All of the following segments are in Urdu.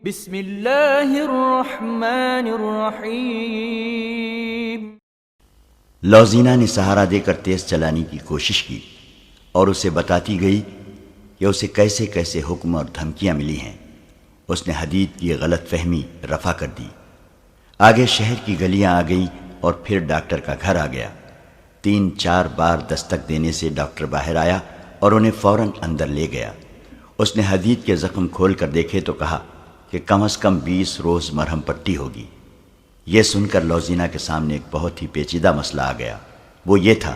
بسم اللہ الرحمن الرحیم۔ لوزینہ نے سہارا دے کر تیز چلانے کی کوشش کی اور اسے بتاتی گئی کہ اسے کیسے کیسے حکم اور دھمکیاں ملی ہیں۔ اس نے حدید کی غلط فہمی رفع کر دی۔ آگے شہر کی گلیاں آ گئیں اور پھر ڈاکٹر کا گھر آ گیا۔ 3-4 بار دستک دینے سے ڈاکٹر باہر آیا اور انہیں فوراً اندر لے گیا۔ اس نے حدید کے زخم کھول کر دیکھے تو کہا کہ کم از کم 20 روز مرہم پٹی ہوگی۔ یہ سن کر لوزینہ کے سامنے ایک بہت ہی پیچیدہ مسئلہ آ گیا۔ وہ یہ تھا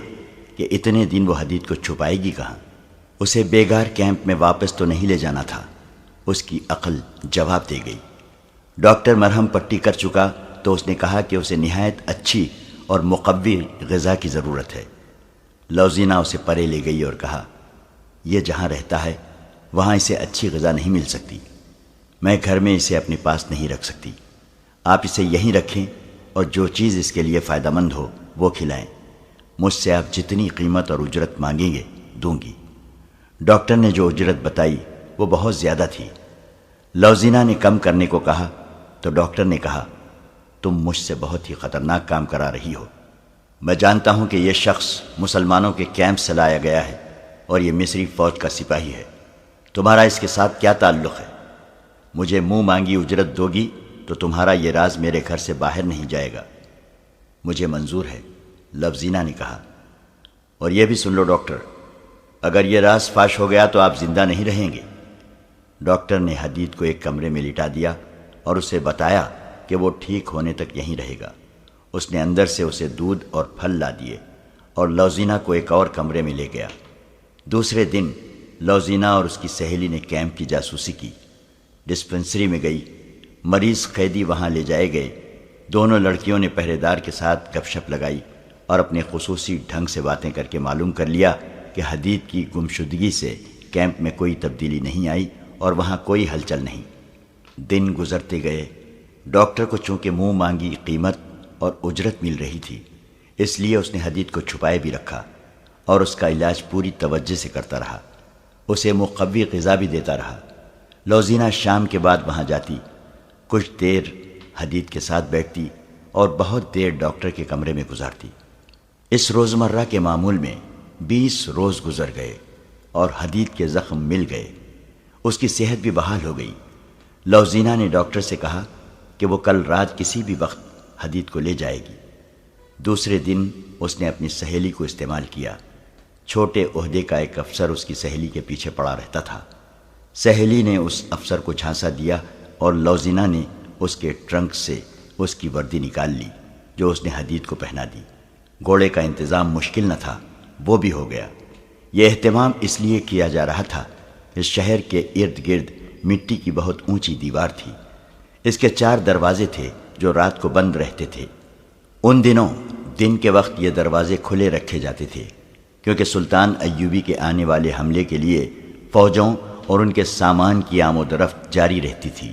کہ اتنے دن وہ حدید کو چھپائے گی کہاں؟ اسے بیگار کیمپ میں واپس تو نہیں لے جانا تھا۔ اس کی عقل جواب دے گئی۔ ڈاکٹر مرہم پٹی کر چکا تو اس نے کہا کہ اسے نہایت اچھی اور مقوی غذا کی ضرورت ہے۔ لوزینہ اسے پرے لے گئی اور کہا، یہ جہاں رہتا ہے وہاں اسے اچھی غذا نہیں مل سکتی۔ میں گھر میں اسے اپنے پاس نہیں رکھ سکتی۔ آپ اسے یہیں رکھیں اور جو چیز اس کے لیے فائدہ مند ہو وہ کھلائیں۔ مجھ سے آپ جتنی قیمت اور اجرت مانگیں گے دوں گی۔ ڈاکٹر نے جو اجرت بتائی وہ بہت زیادہ تھی۔ لوزینہ نے کم کرنے کو کہا تو ڈاکٹر نے کہا، تم مجھ سے بہت ہی خطرناک کام کرا رہی ہو۔ میں جانتا ہوں کہ یہ شخص مسلمانوں کے کیمپ سے لایا گیا ہے اور یہ مصری فوج کا سپاہی ہے۔ تمہارا اس کے ساتھ کیا تعلق ہے؟ مجھے منہ مانگی اجرت دو گی تو تمہارا یہ راز میرے گھر سے باہر نہیں جائے گا۔ مجھے منظور ہے، لوزینہ نے کہا۔ اور یہ بھی سن لو ڈاکٹر، اگر یہ راز فاش ہو گیا تو آپ زندہ نہیں رہیں گے۔ ڈاکٹر نے حدید کو ایک کمرے میں لٹا دیا اور اسے بتایا کہ وہ ٹھیک ہونے تک یہیں رہے گا۔ اس نے اندر سے اسے دودھ اور پھل لا دیے اور لوزینہ کو ایک اور کمرے میں لے گیا۔ دوسرے دن لوزینہ اور اس کی سہیلی نے کیمپ کی جاسوسی کی۔ ڈسپنسری میں گئی، مریض قیدی وہاں لے جائے گئے۔ دونوں لڑکیوں نے پہرے دار کے ساتھ گپ شپ لگائی اور اپنے خصوصی ڈھنگ سے باتیں کر کے معلوم کر لیا کہ حدید کی گمشدگی سے کیمپ میں کوئی تبدیلی نہیں آئی اور وہاں کوئی ہلچل نہیں۔ دن گزرتے گئے۔ ڈاکٹر کو چونکہ منہ مانگی قیمت اور اجرت مل رہی تھی، اس لیے اس نے حدید کو چھپائے بھی رکھا اور اس کا علاج پوری توجہ سے کرتا رہا۔ اسے مقوی غذا بھی دیتا رہا۔ لوزینہ شام کے بعد وہاں جاتی، کچھ دیر حدید کے ساتھ بیٹھتی اور بہت دیر ڈاکٹر کے کمرے میں گزارتی۔ اس روزمرہ کے معمول میں 20 روز گزر گئے اور حدید کے زخم مل گئے۔ اس کی صحت بھی بحال ہو گئی۔ لوزینہ نے ڈاکٹر سے کہا کہ وہ کل رات کسی بھی وقت حدید کو لے جائے گی۔ دوسرے دن اس نے اپنی سہیلی کو استعمال کیا۔ چھوٹے عہدے کا ایک افسر اس کی سہیلی کے پیچھے پڑا رہتا تھا۔ سہیلی نے اس افسر کو جھانسا دیا اور لوزینہ نے اس کے ٹرنک سے اس کی وردی نکال لی جو اس نے حدید کو پہنا دی۔ گھوڑے کا انتظام مشکل نہ تھا، وہ بھی ہو گیا۔ یہ اہتمام اس لیے کیا جا رہا تھا کہ شہر کے ارد گرد مٹی کی بہت اونچی دیوار تھی۔ اس کے 4 دروازے تھے جو رات کو بند رہتے تھے۔ ان دنوں دن کے وقت یہ دروازے کھلے رکھے جاتے تھے کیونکہ سلطان ایوبی کے آنے والے حملے کے لیے فوجوں اور ان کے سامان کی آمد و رفت جاری رہتی تھی۔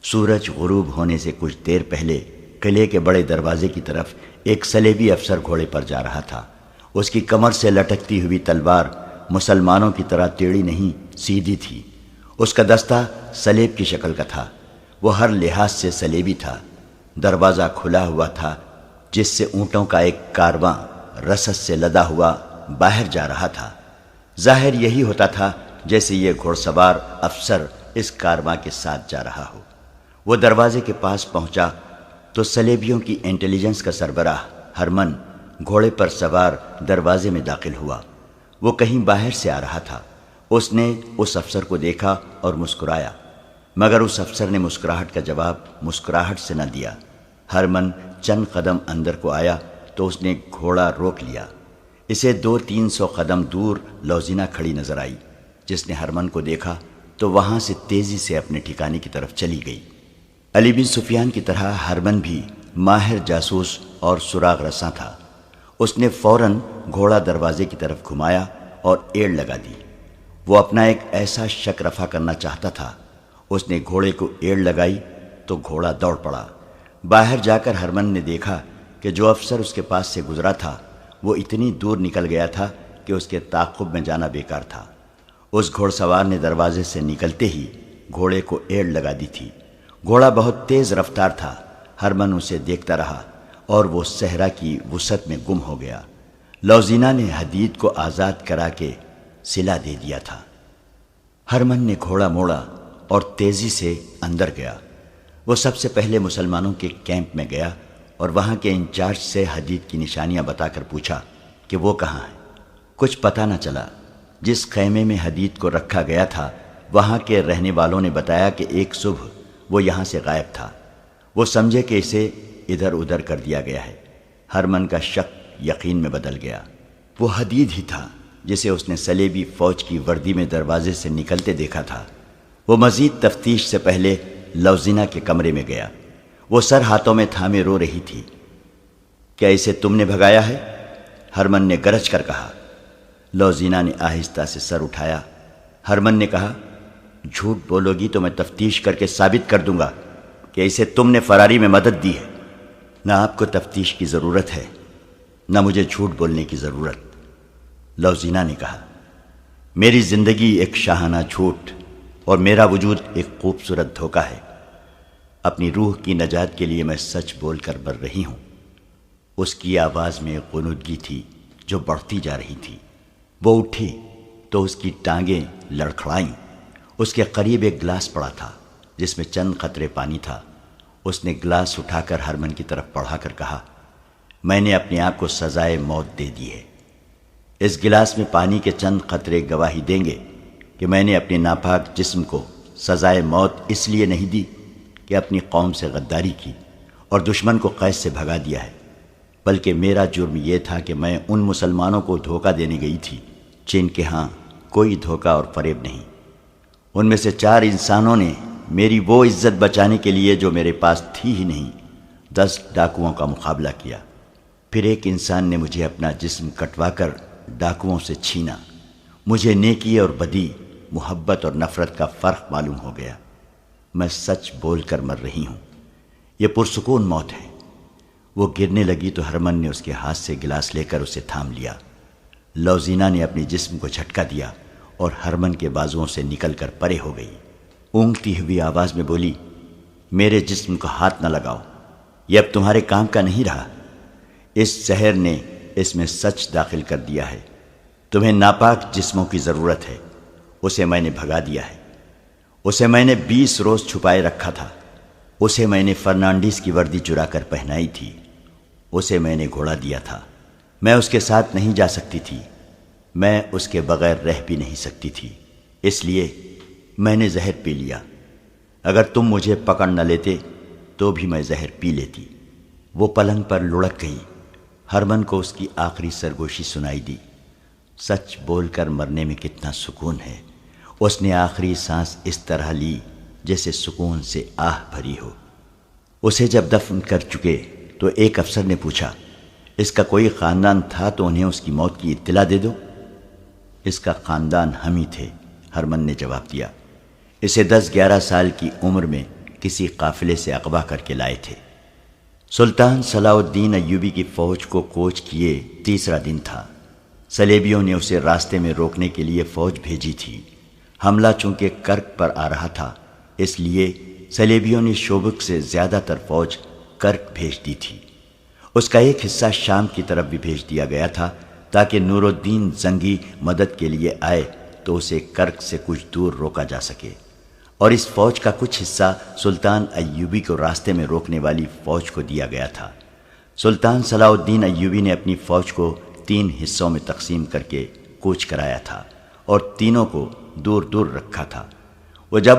سورج غروب ہونے سے کچھ دیر پہلے قلعے کے بڑے دروازے کی طرف ایک صلیبی افسر گھوڑے پر جا رہا تھا۔ اس کی کمر سے لٹکتی ہوئی تلوار مسلمانوں کی طرح ٹیڑھی نہیں سیدھی تھی۔ اس کا دستہ سلیب کی شکل کا تھا۔ وہ ہر لحاظ سے صلیبی تھا۔ دروازہ کھلا ہوا تھا جس سے اونٹوں کا ایک کارواں رسد سے لدا ہوا باہر جا رہا تھا۔ ظاہر یہی ہوتا تھا جیسے یہ گھوڑ سوار افسر اس کارواں کے ساتھ جا رہا ہو۔ وہ دروازے کے پاس پہنچا تو صلیبیوں کی انٹیلیجنس کا سربراہ ہرمن گھوڑے پر سوار دروازے میں داخل ہوا۔ وہ کہیں باہر سے آ رہا تھا۔ اس نے اس افسر کو دیکھا اور مسکرایا، مگر اس افسر نے مسکراہٹ کا جواب مسکراہٹ سے نہ دیا۔ ہرمن چند قدم اندر کو آیا تو اس نے گھوڑا روک لیا۔ اسے 200-300 قدم دور لوزینہ کھڑی نظر آئی۔ جس نے ہرمن کو دیکھا تو وہاں سے تیزی سے اپنے ٹھکانے کی طرف چلی گئی۔ علی بن سفیان کی طرح ہرمن بھی ماہر جاسوس اور سراغ رساں تھا۔ اس نے فوراً گھوڑا دروازے کی طرف گھمایا اور ایڑ لگا دی۔ وہ اپنا ایک ایسا شک رفع کرنا چاہتا تھا۔ اس نے گھوڑے کو ایڑ لگائی تو گھوڑا دوڑ پڑا۔ باہر جا کر ہرمن نے دیکھا کہ جو افسر اس کے پاس سے گزرا تھا وہ اتنی دور نکل گیا تھا کہ اس کے تعاقب میں جانا بیکار تھا۔ اس گھوڑ سوار نے دروازے سے نکلتے ہی گھوڑے کو ایڑ لگا دی تھی گھوڑا بہت تیز رفتار تھا۔ ہرمن اسے دیکھتا رہا اور وہ صحرا کی وسعت میں گم ہو گیا۔ لوزینہ نے حدید کو آزاد کرا کے صلہ دے دیا تھا۔ ہرمن نے گھوڑا موڑا اور تیزی سے اندر گیا۔ وہ سب سے پہلے مسلمانوں کے کیمپ میں گیا اور وہاں کے انچارج سے حدید کی نشانیاں بتا کر پوچھا کہ وہ کہاں ہے۔ کچھ پتہ نہ چلا۔ جس خیمے میں حدید کو رکھا گیا تھا وہاں کے رہنے والوں نے بتایا کہ ایک صبح وہ یہاں سے غائب تھا۔ وہ سمجھے کہ اسے ادھر ادھر کر دیا گیا ہے۔ ہرمن کا شک یقین میں بدل گیا۔ وہ حدید ہی تھا جسے اس نے صلیبی فوج کی وردی میں دروازے سے نکلتے دیکھا تھا۔ وہ مزید تفتیش سے پہلے لوزینہ کے کمرے میں گیا۔ وہ سر ہاتھوں میں تھامے رو رہی تھی۔ کیا اسے تم نے بھگایا ہے؟ ہرمن نے گرج کر کہا۔ لوزینہ نے آہستہ سے سر اٹھایا۔ ہرمن نے کہا، جھوٹ بولو گی تو میں تفتیش کر کے ثابت کر دوں گا کہ اسے تم نے فراری میں مدد دی ہے۔ نہ آپ کو تفتیش کی ضرورت ہے، نہ مجھے جھوٹ بولنے کی ضرورت۔ لوزینہ نے کہا، میری زندگی ایک شاہانہ جھوٹ اور میرا وجود ایک خوبصورت دھوکہ ہے۔ اپنی روح کی نجات کے لیے میں سچ بول کر مر رہی ہوں۔ اس کی آواز میں غنودگی تھی جو بڑھتی جا رہی تھی۔ وہ اٹھی تو اس کی ٹانگیں لڑکھڑائیں۔ اس کے قریب ایک گلاس پڑا تھا جس میں چند قطرے پانی تھا۔ اس نے گلاس اٹھا کر ہرمن کی طرف بڑھا کر کہا، میں نے اپنے آپ کو سزائے موت دے دی ہے۔ اس گلاس میں پانی کے چند قطرے گواہی دیں گے کہ میں نے اپنے ناپاک جسم کو سزائے موت اس لیے نہیں دی کہ اپنی قوم سے غداری کی اور دشمن کو قید سے بھگا دیا ہے، بلکہ میرا جرم یہ تھا کہ میں ان مسلمانوں کو دھوکہ دینے گئی تھی جن کے ہاں کوئی دھوکہ اور فریب نہیں۔ ان میں سے 4 انسانوں نے میری وہ عزت بچانے کے لیے جو میرے پاس تھی ہی نہیں 10 ڈاکوؤں کا مقابلہ کیا۔ پھر ایک انسان نے مجھے اپنا جسم کٹوا کر ڈاکوؤں سے چھینا۔ مجھے نیکی اور بدی، محبت اور نفرت کا فرق معلوم ہو گیا۔ میں سچ بول کر مر رہی ہوں۔ یہ پرسکون موت ہے۔ وہ گرنے لگی تو ہرمن نے اس کے ہاتھ سے گلاس لے کر اسے تھام لیا۔ لوزینہ نے اپنے جسم کو جھٹکا دیا اور ہرمن کے بازوؤں سے نکل کر پرے ہو گئی۔ اونگتی ہوئی آواز میں بولی، میرے جسم کو ہاتھ نہ لگاؤ، یہ اب تمہارے کام کا نہیں رہا۔ اس زہر نے اس میں سچ داخل کر دیا ہے۔ تمہیں ناپاک جسموں کی ضرورت ہے، اسے میں نے بھگا دیا ہے۔ اسے میں نے 20 روز چھپائے رکھا تھا۔ اسے میں نے فرنانڈیز کی وردی چرا کر پہنائی تھی۔ اسے میں نے گھوڑا دیا تھا۔ میں اس کے ساتھ نہیں جا سکتی تھی۔ میں اس کے بغیر رہ بھی نہیں سکتی تھی، اس لیے میں نے زہر پی لیا۔ اگر تم مجھے پکڑ نہ لیتے تو بھی میں زہر پی لیتی۔ وہ پلنگ پر لڑک گئی۔ ہرمن کو اس کی آخری سرگوشی سنائی دی۔ سچ بول کر مرنے میں کتنا سکون ہے۔ اس نے آخری سانس اس طرح لی جیسے سکون سے آہ بھری ہو۔ اسے جب دفن کر چکے تو ایک افسر نے پوچھا، اس کا کوئی خاندان تھا تو انہیں اس کی موت کی اطلاع دے دو۔ اس کا خاندان ہم ہی تھے، ہرمن نے جواب دیا۔ اسے 10-11 سال کی عمر میں کسی قافلے سے اغوا کر کے لائے تھے۔ سلطان صلاح الدین ایوبی کی فوج کو کوچ کیے 3را دن تھا۔ صلیبیوں نے اسے راستے میں روکنے کے لیے فوج بھیجی تھی۔ حملہ چونکہ کرک پر آ رہا تھا، اس لیے صلیبیوں نے شوبک سے زیادہ تر فوج کرک بھیج دی تھی۔ اس کا ایک حصہ شام کی طرف بھی بھیج دیا گیا تھا تاکہ نور الدین زنگی مدد کے لیے آئے تو اسے کرک سے کچھ دور روکا جا سکے، اور اس فوج کا کچھ حصہ سلطان ایوبی کو راستے میں روکنے والی فوج کو دیا گیا تھا۔ سلطان صلاح الدین ایوبی نے اپنی فوج کو 3 حصوں میں تقسیم کر کے کوچ کرایا تھا اور تینوں کو دور دور رکھا تھا۔ وہ جب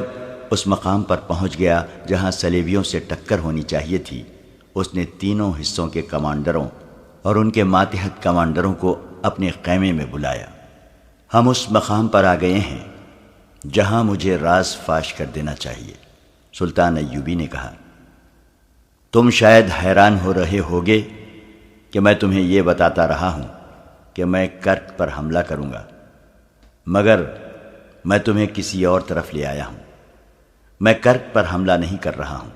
اس مقام پر پہنچ گیا جہاں صلیبیوں سے ٹکر ہونی چاہیے تھی، اس نے تینوں حصوں کے کمانڈروں اور ان کے ماتحت کمانڈروں کو اپنے خیمے میں بلایا۔ ہم اس مقام پر آ گئے ہیں جہاں مجھے راز فاش کر دینا چاہیے، سلطان ایوبی نے کہا۔ تم شاید حیران ہو رہے ہوگے کہ میں تمہیں یہ بتاتا رہا ہوں کہ میں کرک پر حملہ کروں گا، مگر میں تمہیں کسی اور طرف لے آیا ہوں۔ میں کرک پر حملہ نہیں کر رہا ہوں،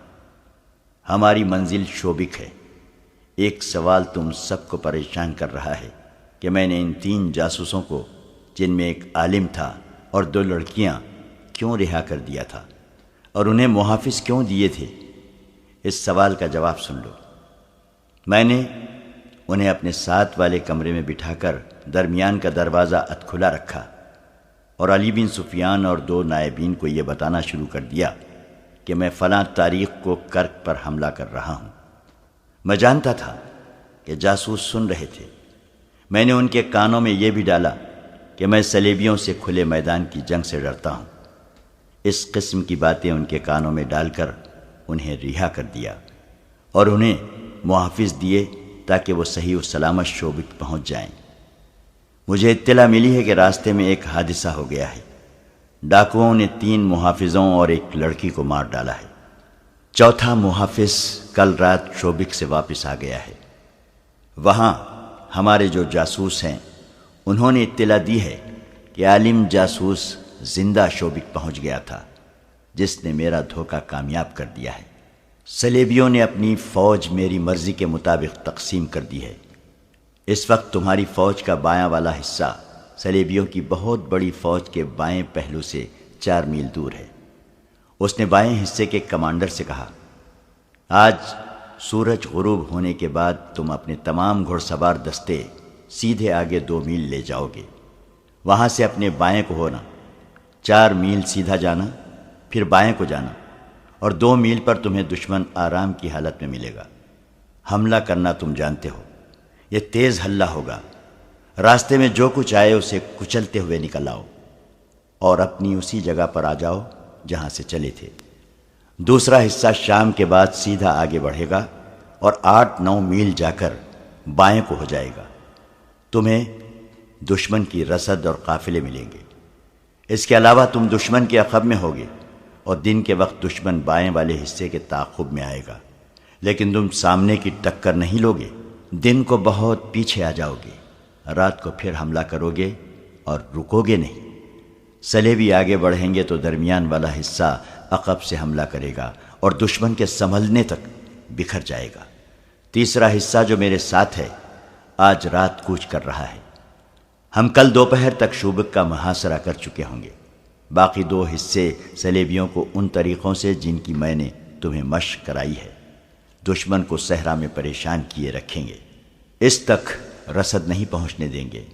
ہماری منزل شوبک ہے۔ ایک سوال تم سب کو پریشان کر رہا ہے کہ میں نے ان 3 جاسوسوں کو، جن میں ایک عالم تھا اور 2 لڑکیاں، کیوں رہا کر دیا تھا؟ اور انہیں محافظ کیوں دیے تھے؟ اس سوال کا جواب سن لو۔ میں نے انہیں اپنے ساتھ والے کمرے میں بٹھا کر درمیان کا دروازہ ات کھلا رکھا اور علی بن سفیان اور 2 نائبین کو یہ بتانا شروع کر دیا کہ میں فلاں تاریخ کو کرک پر حملہ کر رہا ہوں۔ میں جانتا تھا کہ جاسوس سن رہے تھے۔ میں نے ان کے کانوں میں یہ بھی ڈالا کہ میں صلیبیوں سے کھلے میدان کی جنگ سے ڈرتا ہوں۔ اس قسم کی باتیں ان کے کانوں میں ڈال کر انہیں رہا کر دیا اور انہیں محافظ دیے تاکہ وہ صحیح و سلامت شوبک پہنچ جائیں۔ مجھے اطلاع ملی ہے کہ راستے میں ایک حادثہ ہو گیا ہے۔ ڈاکوؤں نے 3 محافظوں اور ایک لڑکی کو مار ڈالا ہے۔ 4تھا محافظ کل رات شوبک سے واپس آ گیا ہے۔ وہاں ہمارے جو جاسوس ہیں انہوں نے اطلاع دی ہے کہ عالم جاسوس زندہ شوبک پہنچ گیا تھا، جس نے میرا دھوکہ کامیاب کر دیا ہے۔ صلیبیوں نے اپنی فوج میری مرضی کے مطابق تقسیم کر دی ہے۔ اس وقت تمہاری فوج کا بایاں والا حصہ صلیبیوں کی بہت بڑی فوج کے بائیں پہلو سے 4 میل دور ہے۔ اس نے بائیں حصے کے کمانڈر سے کہا، آج سورج غروب ہونے کے بعد تم اپنے تمام گھڑ سوار دستے سیدھے آگے 2 میل لے جاؤ گے۔ وہاں سے اپنے بائیں کو ہونا، 4 میل سیدھا جانا، پھر بائیں کو جانا، اور 2 میل پر تمہیں دشمن آرام کی حالت میں ملے گا۔ حملہ کرنا تم جانتے ہو، یہ تیز حملہ ہوگا۔ راستے میں جو کچھ آئے اسے کچلتے ہوئے نکل آؤ اور اپنی اسی جگہ پر آ جاؤ جہاں سے چلے تھے۔ دوسرا حصہ شام کے بعد سیدھا آگے بڑھے گا اور 8-9 میل جا کر بائیں کو ہو جائے گا۔ تمہیں دشمن کی رسد اور قافلے ملیں گے۔ اس کے علاوہ تم دشمن کے عقب میں ہوگے اور دن کے وقت دشمن بائیں والے حصے کے تعاقب میں آئے گا، لیکن تم سامنے کی ٹکر نہیں لوگے۔ دن کو بہت پیچھے آ جاؤ گے، رات کو پھر حملہ کرو گے اور رکو گے نہیں۔ صلیبی آگے بڑھیں گے تو درمیان والا حصہ عقب سے حملہ کرے گا اور دشمن کے سنبھلنے تک بکھر جائے گا۔ تیسرا حصہ جو میرے ساتھ ہے آج رات کوچ کر رہا ہے۔ ہم کل دوپہر تک شوبک کا محاصرہ کر چکے ہوں گے۔ باقی 2 حصے صلیبیوں کو ان طریقوں سے جن کی میں نے تمہیں مشق کرائی ہے دشمن کو صحرا میں پریشان کیے رکھیں گے۔ اس تک رسد نہیں پہنچنے دیں گے۔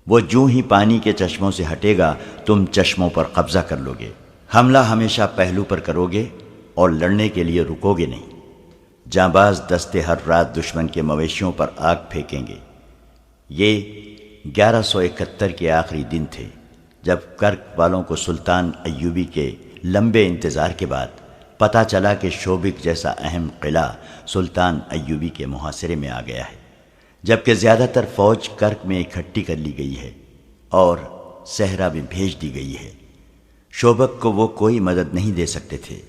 وہ جوں ہی پانی کے چشموں سے ہٹے گا تم چشموں پر قبضہ کر لو گے۔ حملہ ہمیشہ پہلو پر کرو گے اور لڑنے کے لیے رکو گے نہیں۔ جانباز دستے ہر رات دشمن کے مویشیوں پر آگ پھینکیں گے۔ یہ 1171 کے آخری دن تھے جب کرک والوں کو سلطان ایوبی کے لمبے انتظار کے بعد پتہ چلا کہ شوبک جیسا اہم قلعہ سلطان ایوبی کے محاصرے میں آ گیا ہے، جبکہ زیادہ تر فوج کرک میں اکٹھی کر لی گئی ہے اور صحرا میں بھیج دی گئی ہے۔ شوبک کو وہ کوئی مدد نہیں دے سکتے تھے۔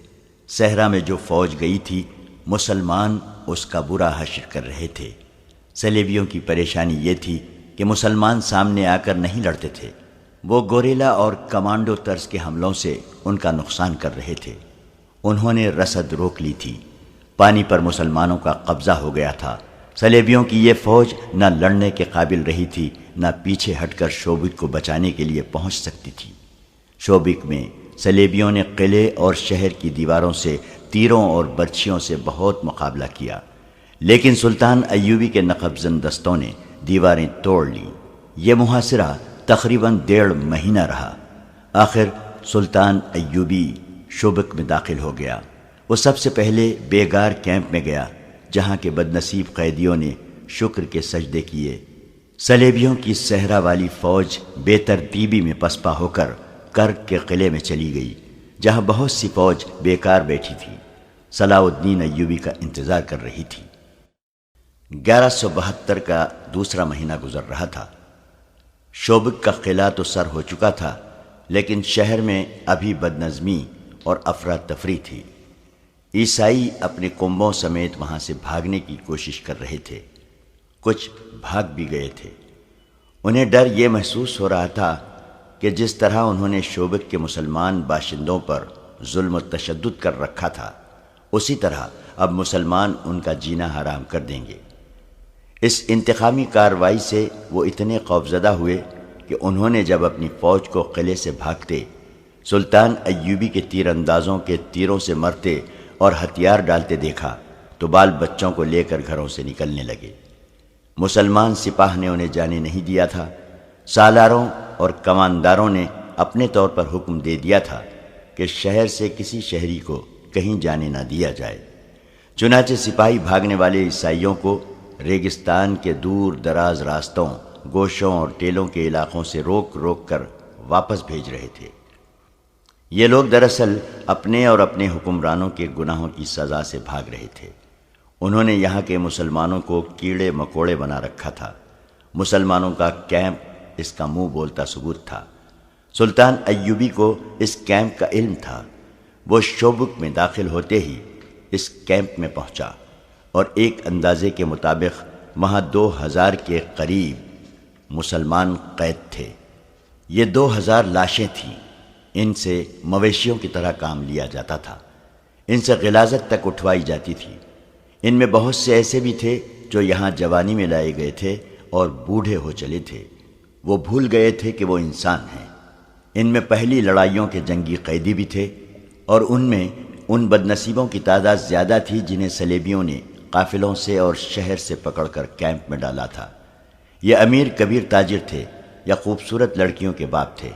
صحرا میں جو فوج گئی تھی مسلمان اس کا برا حشر کر رہے تھے۔ صلیبیوں کی پریشانی یہ تھی کہ مسلمان سامنے آ کر نہیں لڑتے تھے، وہ گوریلا اور کمانڈو طرز کے حملوں سے ان کا نقصان کر رہے تھے۔ انہوں نے رسد روک لی تھی، پانی پر مسلمانوں کا قبضہ ہو گیا تھا۔ صلیبیوں کی یہ فوج نہ لڑنے کے قابل رہی تھی نہ پیچھے ہٹ کر شوبک کو بچانے کے لیے پہنچ سکتی تھی۔ شوبک میں صلیبیوں نے قلعے اور شہر کی دیواروں سے تیروں اور برچھیوں سے بہت مقابلہ کیا، لیکن سلطان ایوبی کے نقب زن دستوں نے دیواریں توڑ لیں۔ یہ محاصرہ تقریباً 1.5 مہینہ رہا۔ آخر سلطان ایوبی شوبک میں داخل ہو گیا۔ وہ سب سے پہلے بیگار کیمپ میں گیا جہاں کے بدنصیب قیدیوں نے شکر کے سجدے کیے۔ صلیبیوں کی صحرا والی فوج بے ترتیبی میں پسپا ہو کر کرک کے قلعے میں چلی گئی جہاں بہت سی فوج بیکار بیٹھی تھی، صلاح الدین ایوبی کا انتظار کر رہی تھی۔ 1172 کا دوسرا مہینہ گزر رہا تھا۔ شوبک کا قلعہ تو سر ہو چکا تھا، لیکن شہر میں ابھی بدنظمی اور افراتفری تھی۔ عیسائی اپنے کنبوں سمیت وہاں سے بھاگنے کی کوشش کر رہے تھے، کچھ بھاگ بھی گئے تھے۔ انہیں ڈر یہ محسوس ہو رہا تھا کہ جس طرح انہوں نے شوبک کے مسلمان باشندوں پر ظلم و تشدد کر رکھا تھا، اسی طرح اب مسلمان ان کا جینا حرام کر دیں گے۔ اس انتقامی کارروائی سے وہ اتنے خوفزدہ ہوئے کہ انہوں نے جب اپنی فوج کو قلعے سے بھاگتے سلطان ایوبی کے تیر اندازوں کے تیروں سے مرتے اور ہتھیار ڈالتے دیکھا تو بال بچوں کو لے کر گھروں سے نکلنے لگے۔ مسلمان سپاہ نے انہیں جانے نہیں دیا تھا۔ سالاروں اور کمانداروں نے اپنے طور پر حکم دے دیا تھا کہ شہر سے کسی شہری کو کہیں جانے نہ دیا جائے۔ چنانچہ سپاہی بھاگنے والے عیسائیوں کو ریگستان کے دور دراز راستوں، گوشوں اور ٹیلوں کے علاقوں سے روک روک کر واپس بھیج رہے تھے۔ یہ لوگ دراصل اپنے اور اپنے حکمرانوں کے گناہوں کی سزا سے بھاگ رہے تھے۔ انہوں نے یہاں کے مسلمانوں کو کیڑے مکوڑے بنا رکھا تھا۔ مسلمانوں کا کیمپ اس کا منہ بولتا ثبوت تھا۔ سلطان ایوبی کو اس کیمپ کا علم تھا۔ وہ شوبک میں داخل ہوتے ہی اس کیمپ میں پہنچا اور ایک اندازے کے مطابق وہاں 2000 کے قریب مسلمان قید تھے۔ یہ 2000 لاشیں تھیں۔ ان سے مویشیوں کی طرح کام لیا جاتا تھا۔ ان سے غلاظت تک اٹھوائی جاتی تھی۔ ان میں بہت سے ایسے بھی تھے جو یہاں جوانی میں لائے گئے تھے اور بوڑھے ہو چلے تھے۔ وہ بھول گئے تھے کہ وہ انسان ہیں۔ ان میں پہلی لڑائیوں کے جنگی قیدی بھی تھے اور ان میں ان بدنصیبوں کی تعداد زیادہ تھی جنہیں صلیبیوں نے قافلوں سے اور شہر سے پکڑ کر کیمپ میں ڈالا تھا۔ یہ امیر کبیر تاجر تھے یا خوبصورت لڑکیوں کے باپ تھے۔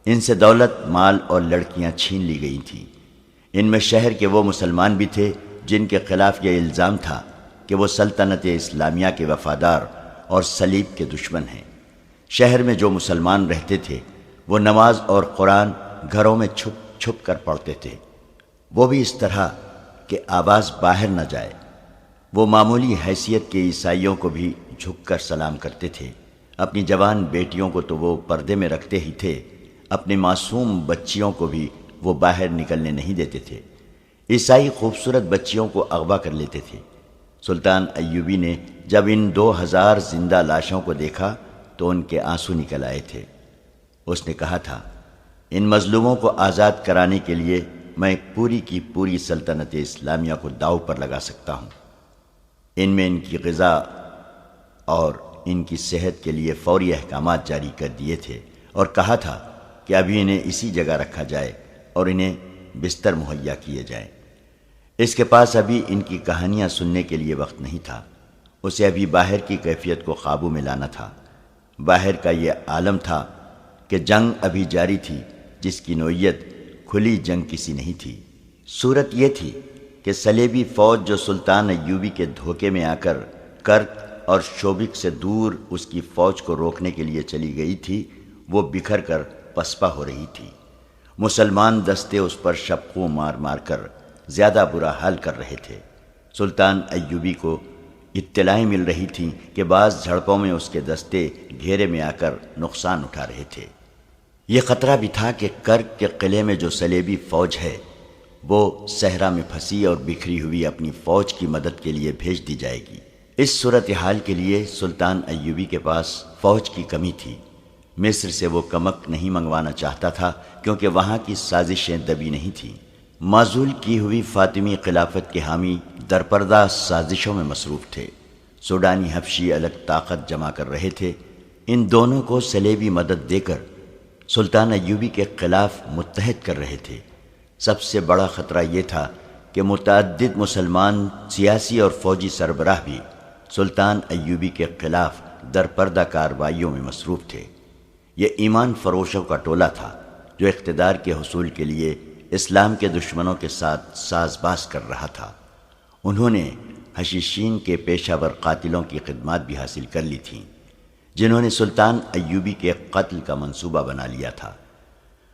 ان سے دولت، مال اور لڑکیاں چھین لی گئی تھیں۔ ان میں شہر کے وہ مسلمان بھی تھے جن کے خلاف یہ الزام تھا کہ وہ سلطنت اسلامیہ کے وفادار اور صلیب کے دشمن ہیں۔ شہر میں جو مسلمان رہتے تھے وہ نماز اور قرآن گھروں میں چھپ چھپ کر پڑھتے تھے، وہ بھی اس طرح کہ آواز باہر نہ جائے۔ وہ معمولی حیثیت کے عیسائیوں کو بھی جھک کر سلام کرتے تھے۔ اپنی جوان بیٹیوں کو تو وہ پردے میں رکھتے ہی تھے، اپنے معصوم بچیوں کو بھی وہ باہر نکلنے نہیں دیتے تھے۔ عیسائی خوبصورت بچیوں کو اغوا کر لیتے تھے۔ سلطان ایوبی نے جب ان 2000 زندہ لاشوں کو دیکھا تو ان کے آنسو نکل آئے تھے۔ اس نے کہا تھا، ان مظلوموں کو آزاد کرانے کے لیے میں پوری کی پوری سلطنت اسلامیہ کو داؤ پر لگا سکتا ہوں۔ ان میں ان کی غذا اور ان کی صحت کے لیے فوری احکامات جاری کر دیے تھے اور کہا تھا کہ ابھی انہیں اسی جگہ رکھا جائے اور انہیں بستر مہیا کیے جائیں۔ اس کے پاس ابھی ان کی کہانیاں سننے کے لیے وقت نہیں تھا۔ اسے ابھی باہر کی کیفیت کو قابو میں لانا تھا۔ باہر کا یہ عالم تھا کہ جنگ ابھی جاری تھی، جس کی نوعیت کھلی جنگ کسی نہیں تھی۔ صورت یہ تھی کہ صلیبی فوج جو سلطان ایوبی کے دھوکے میں آ کر کرک اور شوبک سے دور اس کی فوج کو روکنے کے لیے چلی گئی تھی، وہ بکھر کر پسپا ہو رہی تھی۔ مسلمان دستے اس پر شپقوں مار مار کر زیادہ برا حال کر رہے تھے۔ سلطان ایوبی کو اطلاعیں مل رہی تھیں کہ بعض جھڑپوں میں اس کے دستے گھیرے میں آ کر نقصان اٹھا رہے تھے۔ یہ خطرہ بھی تھا کہ کرک کے قلعے میں جو صلیبی فوج ہے وہ صحرا میں پھنسی اور بکھری ہوئی اپنی فوج کی مدد کے لیے بھیج دی جائے گی۔ اس صورتحال کے لیے سلطان ایوبی کے پاس فوج کی کمی تھی۔ مصر سے وہ کمک نہیں منگوانا چاہتا تھا کیونکہ وہاں کی سازشیں دبی نہیں تھیں۔ معزول کی ہوئی فاطمی خلافت کے حامی درپردہ سازشوں میں مصروف تھے۔ سوڈانی حبشی الگ طاقت جمع کر رہے تھے۔ ان دونوں کو صلیبی مدد دے کر سلطان ایوبی کے خلاف متحد کر رہے تھے۔ سب سے بڑا خطرہ یہ تھا کہ متعدد مسلمان سیاسی اور فوجی سربراہ بھی سلطان ایوبی کے خلاف درپردہ کارروائیوں میں مصروف تھے۔ یہ ایمان فروشوں کا ٹولہ تھا جو اقتدار کے حصول کے لیے اسلام کے دشمنوں کے ساتھ ساز باز کر رہا تھا۔ انہوں نے حشیشین کے پیشہ ور قاتلوں کی خدمات بھی حاصل کر لی تھیں جنہوں نے سلطان ایوبی کے قتل کا منصوبہ بنا لیا تھا۔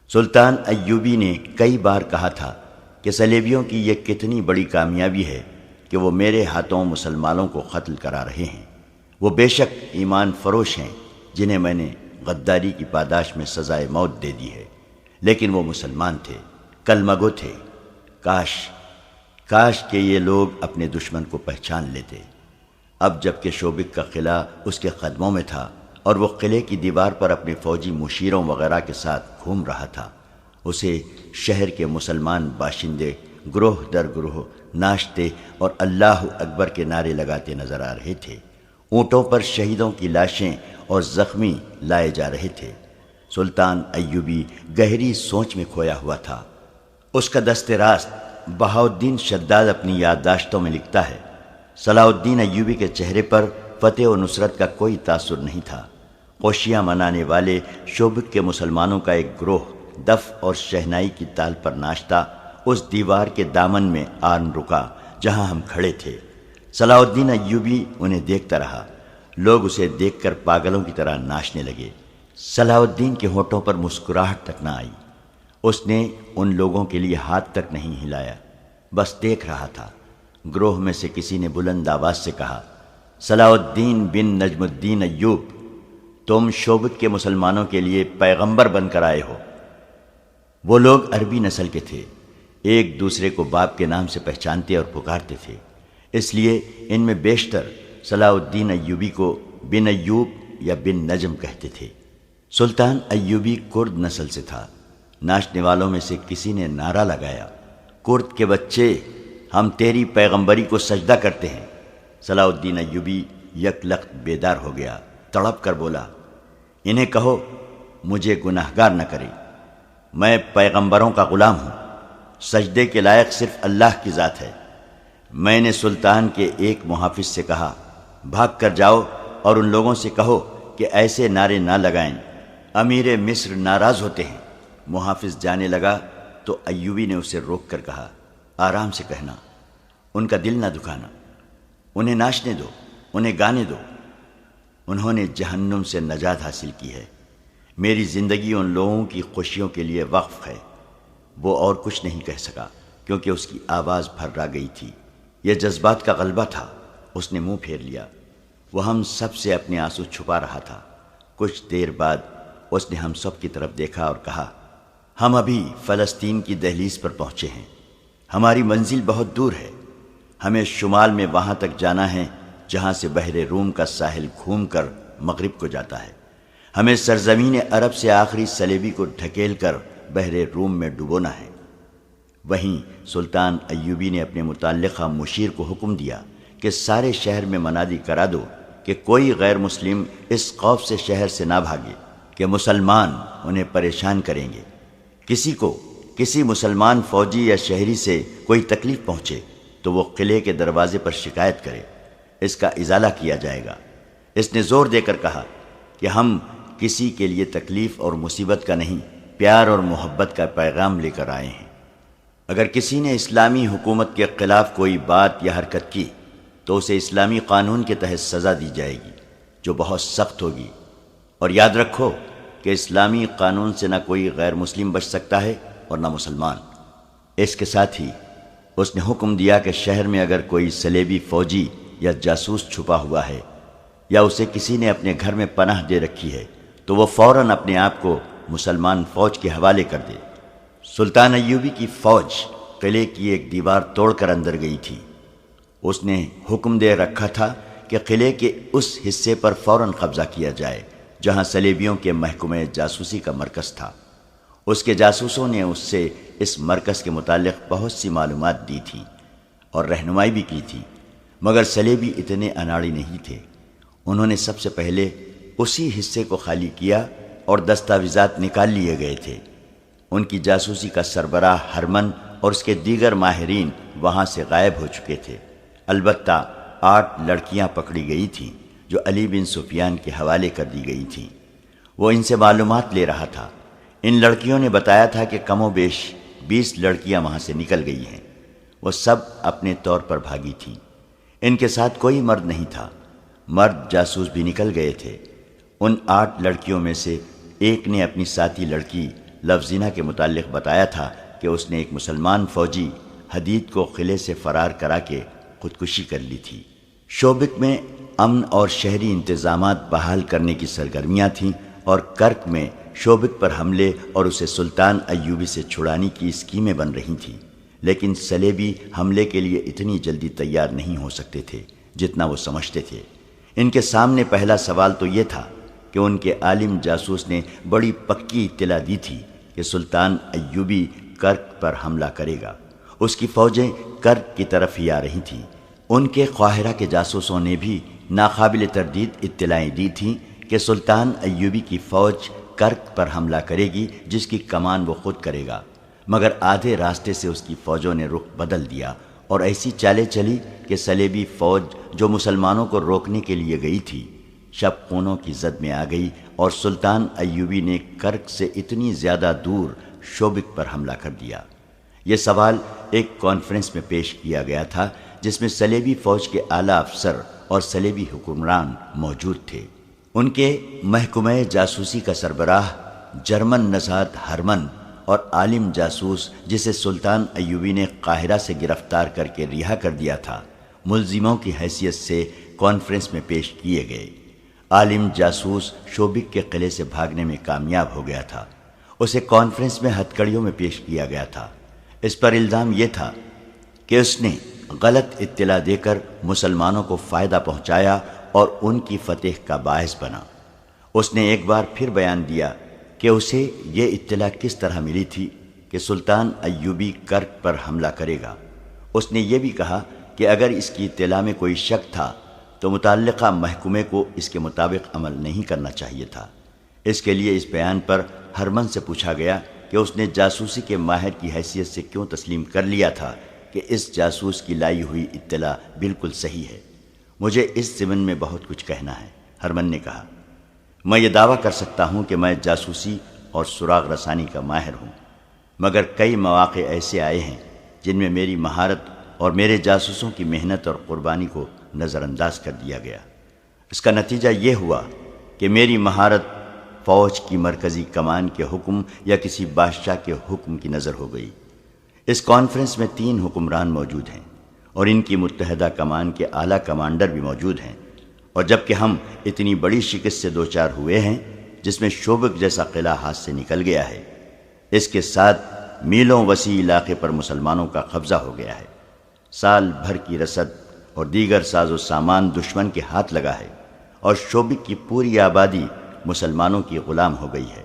سلطان ایوبی نے کئی بار کہا تھا کہ صلیبیوں کی یہ کتنی بڑی کامیابی ہے کہ وہ میرے ہاتھوں مسلمانوں کو قتل کرا رہے ہیں۔ وہ بے شک ایمان فروش ہیں جنہیں میں نے غداری کی پاداش میں سزائے موت دے دی ہے، لیکن وہ مسلمان تھے، کلمگو تھے۔ کاش کہ یہ لوگ اپنے دشمن کو پہچان لیتے۔ اب جب کہ شوبک کا قلعہ اس کے قدموں میں تھا اور وہ قلعے کی دیوار پر اپنے فوجی مشیروں وغیرہ کے ساتھ گھوم رہا تھا، اسے شہر کے مسلمان باشندے گروہ در گروہ ناشتے اور اللہ اکبر کے نعرے لگاتے نظر آ رہے تھے۔ اونٹوں پر شہیدوں کی لاشیں اور زخمی لائے جا رہے تھے۔ سلطان ایوبی گہری سوچ میں کھویا ہوا تھا۔ اس کا دست راست بہاؤالدین شداد اپنی یادداشتوں میں لکھتا ہے، صلاح الدین ایوبی کے چہرے پر فتح و نصرت کا کوئی تاثر نہیں تھا۔ خوشیاں منانے والے شوبک کے مسلمانوں کا ایک گروہ دف اور شہنائی کی تال پر ناچتا اس دیوار کے دامن میں آن رکا جہاں ہم کھڑے تھے۔ صلاح الدین ایوبی انہیں دیکھتا رہا۔ لوگ اسے دیکھ کر پاگلوں کی طرح ناچنے لگے۔ صلاح الدین کے ہونٹوں پر مسکراہٹ تک نہ آئی۔ اس نے ان لوگوں کے لیے ہاتھ تک نہیں ہلایا، بس دیکھ رہا تھا۔ گروہ میں سے کسی نے بلند آواز سے کہا، صلاح الدین بن نجم الدین ایوب، تم شوبک کے مسلمانوں کے لیے پیغمبر بن کر آئے ہو۔ وہ لوگ عربی نسل کے تھے، ایک دوسرے کو باپ کے نام سے پہچانتے اور پکارتے تھے، اس لیے ان میں بیشتر صلاح الدین ایوبی کو بن ایوب یا بن نجم کہتے تھے۔ سلطان ایوبی کرد نسل سے تھا۔ ناچنے والوں میں سے کسی نے نعرہ لگایا، کرد کے بچے، ہم تیری پیغمبری کو سجدہ کرتے ہیں۔ صلاح الدین ایوبی یک لخت بیدار ہو گیا، تڑپ کر بولا، انہیں کہو مجھے گناہگار نہ کرے، میں پیغمبروں کا غلام ہوں، سجدے کے لائق صرف اللہ کی ذات ہے۔ میں نے سلطان کے ایک محافظ سے کہا، بھاگ کر جاؤ اور ان لوگوں سے کہو کہ ایسے نعرے نہ لگائیں، امیر مصر ناراض ہوتے ہیں۔ محافظ جانے لگا تو ایوبی نے اسے روک کر کہا، آرام سے کہنا، ان کا دل نہ دکھانا، انہیں ناچنے دو، انہیں گانے دو، انہوں نے جہنم سے نجات حاصل کی ہے۔ میری زندگی ان لوگوں کی خوشیوں کے لیے وقف ہے۔ وہ اور کچھ نہیں کہہ سکا کیونکہ اس کی آواز پھر آ گئی تھی۔ یہ جذبات کا غلبہ تھا۔ اس نے منہ پھیر لیا۔ وہ ہم سب سے اپنے آنسو چھپا رہا تھا۔ کچھ دیر بعد اس نے ہم سب کی طرف دیکھا اور کہا، ہم ابھی فلسطین کی دہلیز پر پہنچے ہیں، ہماری منزل بہت دور ہے، ہمیں شمال میں وہاں تک جانا ہے جہاں سے بحر روم کا ساحل گھوم کر مغرب کو جاتا ہے۔ ہمیں سرزمین عرب سے آخری صلیبی کو ڈھکیل کر بحر روم میں ڈبونا ہے۔ وہیں سلطان ایوبی نے اپنے متعلقہ مشیر کو حکم دیا کہ سارے شہر میں منادی کرا دو کہ کوئی غیر مسلم اس خوف سے شہر سے نہ بھاگے کہ مسلمان انہیں پریشان کریں گے۔ کسی مسلمان فوجی یا شہری سے کوئی تکلیف پہنچے تو وہ قلعے کے دروازے پر شکایت کرے، اس کا ازالہ کیا جائے گا۔ اس نے زور دے کر کہا کہ ہم کسی کے لیے تکلیف اور مصیبت کا نہیں، پیار اور محبت کا پیغام لے کر آئے ہیں۔ اگر کسی نے اسلامی حکومت کے خلاف کوئی بات یا حرکت کی تو اسے اسلامی قانون کے تحت سزا دی جائے گی جو بہت سخت ہوگی، اور یاد رکھو کہ اسلامی قانون سے نہ کوئی غیر مسلم بچ سکتا ہے اور نہ مسلمان۔ اس کے ساتھ ہی اس نے حکم دیا کہ شہر میں اگر کوئی صلیبی فوجی یا جاسوس چھپا ہوا ہے یا اسے کسی نے اپنے گھر میں پناہ دے رکھی ہے تو وہ فوراً اپنے آپ کو مسلمان فوج کے حوالے کر دے۔ سلطان ایوبی کی فوج قلعے کی ایک دیوار توڑ کر اندر گئی تھی۔ اس نے حکم دے رکھا تھا کہ قلعے کے اس حصے پر فوراً قبضہ کیا جائے جہاں صلیبیوں کے محکمہ جاسوسی کا مرکز تھا۔ اس کے جاسوسوں نے اس سے اس مرکز کے متعلق بہت سی معلومات دی تھیں اور رہنمائی بھی کی تھی، مگر صلیبی اتنے اناڑی نہیں تھے۔ انہوں نے سب سے پہلے اسی حصے کو خالی کیا اور دستاویزات نکال لیے گئے تھے۔ ان کی جاسوسی کا سربراہ ہرمن اور اس کے دیگر ماہرین وہاں سے غائب ہو چکے تھے۔ البتہ 8 لڑکیاں پکڑی گئی تھیں جو علی بن سفیان کے حوالے کر دی گئی تھیں۔ وہ ان سے معلومات لے رہا تھا۔ ان لڑکیوں نے بتایا تھا کہ کم و بیش 20 لڑکیاں وہاں سے نکل گئی ہیں۔ وہ سب اپنے طور پر بھاگی تھیں۔ ان کے ساتھ کوئی مرد نہیں تھا۔ مرد جاسوس بھی نکل گئے تھے۔ ان 8 لڑکیوں میں سے ایک نے اپنی ساتھی لڑکی لفظینہ کے متعلق بتایا تھا کہ اس نے ایک مسلمان فوجی حدید کو قلعے سے فرار کرا کے خودکشی کر لی تھی۔ شوبک میں امن اور شہری انتظامات بحال کرنے کی سرگرمیاں تھیں اور کرک میں شوبک پر حملے اور اسے سلطان ایوبی سے چھڑانے کی اسکیمیں بن رہی تھیں، لیکن صلیبی حملے کے لیے اتنی جلدی تیار نہیں ہو سکتے تھے جتنا وہ سمجھتے تھے۔ ان کے سامنے پہلا سوال تو یہ تھا کہ ان کے عالم جاسوس نے بڑی پکی اطلاع دی تھی کہ سلطان ایوبی کرک پر حملہ کرے گا۔ اس کی فوجیں کرک کی طرف ہی آ رہی تھیں۔ ان کے قاہرہ کے جاسوسوں نے بھی ناقابل تردید اطلاعیں دی تھیں کہ سلطان ایوبی کی فوج کرک پر حملہ کرے گی جس کی کمان وہ خود کرے گا، مگر آدھے راستے سے اس کی فوجوں نے رخ بدل دیا اور ایسی چالیں چلی کہ صلیبی فوج جو مسلمانوں کو روکنے کے لیے گئی تھی شب خونوں کی زد میں آ گئی، اور سلطان ایوبی نے کرک سے اتنی زیادہ دور شوبک پر حملہ کر دیا۔ یہ سوال ایک کانفرنس میں پیش کیا گیا تھا جس میں صلیبی فوج کے اعلیٰ افسر اور صلیبی حکمران موجود تھے۔ ان کے محکمہ جاسوسی کا سربراہ جرمن نژاد ہرمن اور عالم جاسوس جسے سلطان ایوبی نے قاہرہ سے گرفتار کر کے رہا کر دیا تھا، ملزموں کی حیثیت سے کانفرنس میں پیش کیے گئے۔ عالم جاسوس شوبک کے قلعے سے بھاگنے میں کامیاب ہو گیا تھا۔ اسے کانفرنس میں ہتھکڑیوں میں پیش کیا گیا تھا۔ اس پر الزام یہ تھا کہ اس نے غلط اطلاع دے کر مسلمانوں کو فائدہ پہنچایا اور ان کی فتح کا باعث بنا۔ اس نے ایک بار پھر بیان دیا کہ اسے یہ اطلاع کس طرح ملی تھی کہ سلطان ایوبی کرک پر حملہ کرے گا۔ اس نے یہ بھی کہا کہ اگر اس کی اطلاع میں کوئی شک تھا تو متعلقہ محکمے کو اس کے مطابق عمل نہیں کرنا چاہیے تھا۔ اس کے لیے اس بیان پر ہرمن سے پوچھا گیا کہ اس نے جاسوسی کے ماہر کی حیثیت سے کیوں تسلیم کر لیا تھا کہ اس جاسوس کی لائی ہوئی اطلاع بالکل صحیح ہے۔ مجھے اس ضمن میں بہت کچھ کہنا ہے، ہرمن نے کہا۔ میں یہ دعویٰ کر سکتا ہوں کہ میں جاسوسی اور سراغ رسانی کا ماہر ہوں، مگر کئی مواقع ایسے آئے ہیں جن میں میری مہارت اور میرے جاسوسوں کی محنت اور قربانی کو نظر انداز کر دیا گیا۔ اس کا نتیجہ یہ ہوا کہ میری مہارت فوج کی مرکزی کمان کے حکم یا کسی بادشاہ کے حکم کی نظر ہو گئی۔ اس کانفرنس میں 3 حکمران موجود ہیں اور ان کی متحدہ کمان کے اعلیٰ کمانڈر بھی موجود ہیں، اور جبکہ ہم اتنی بڑی شکست سے دوچار ہوئے ہیں جس میں شوبک جیسا قلعہ ہاتھ سے نکل گیا ہے، اس کے ساتھ میلوں وسیع علاقے پر مسلمانوں کا قبضہ ہو گیا ہے، سال بھر کی رسد اور دیگر ساز و سامان دشمن کے ہاتھ لگا ہے، اور شوبک کی پوری آبادی مسلمانوں کی غلام ہو گئی ہے۔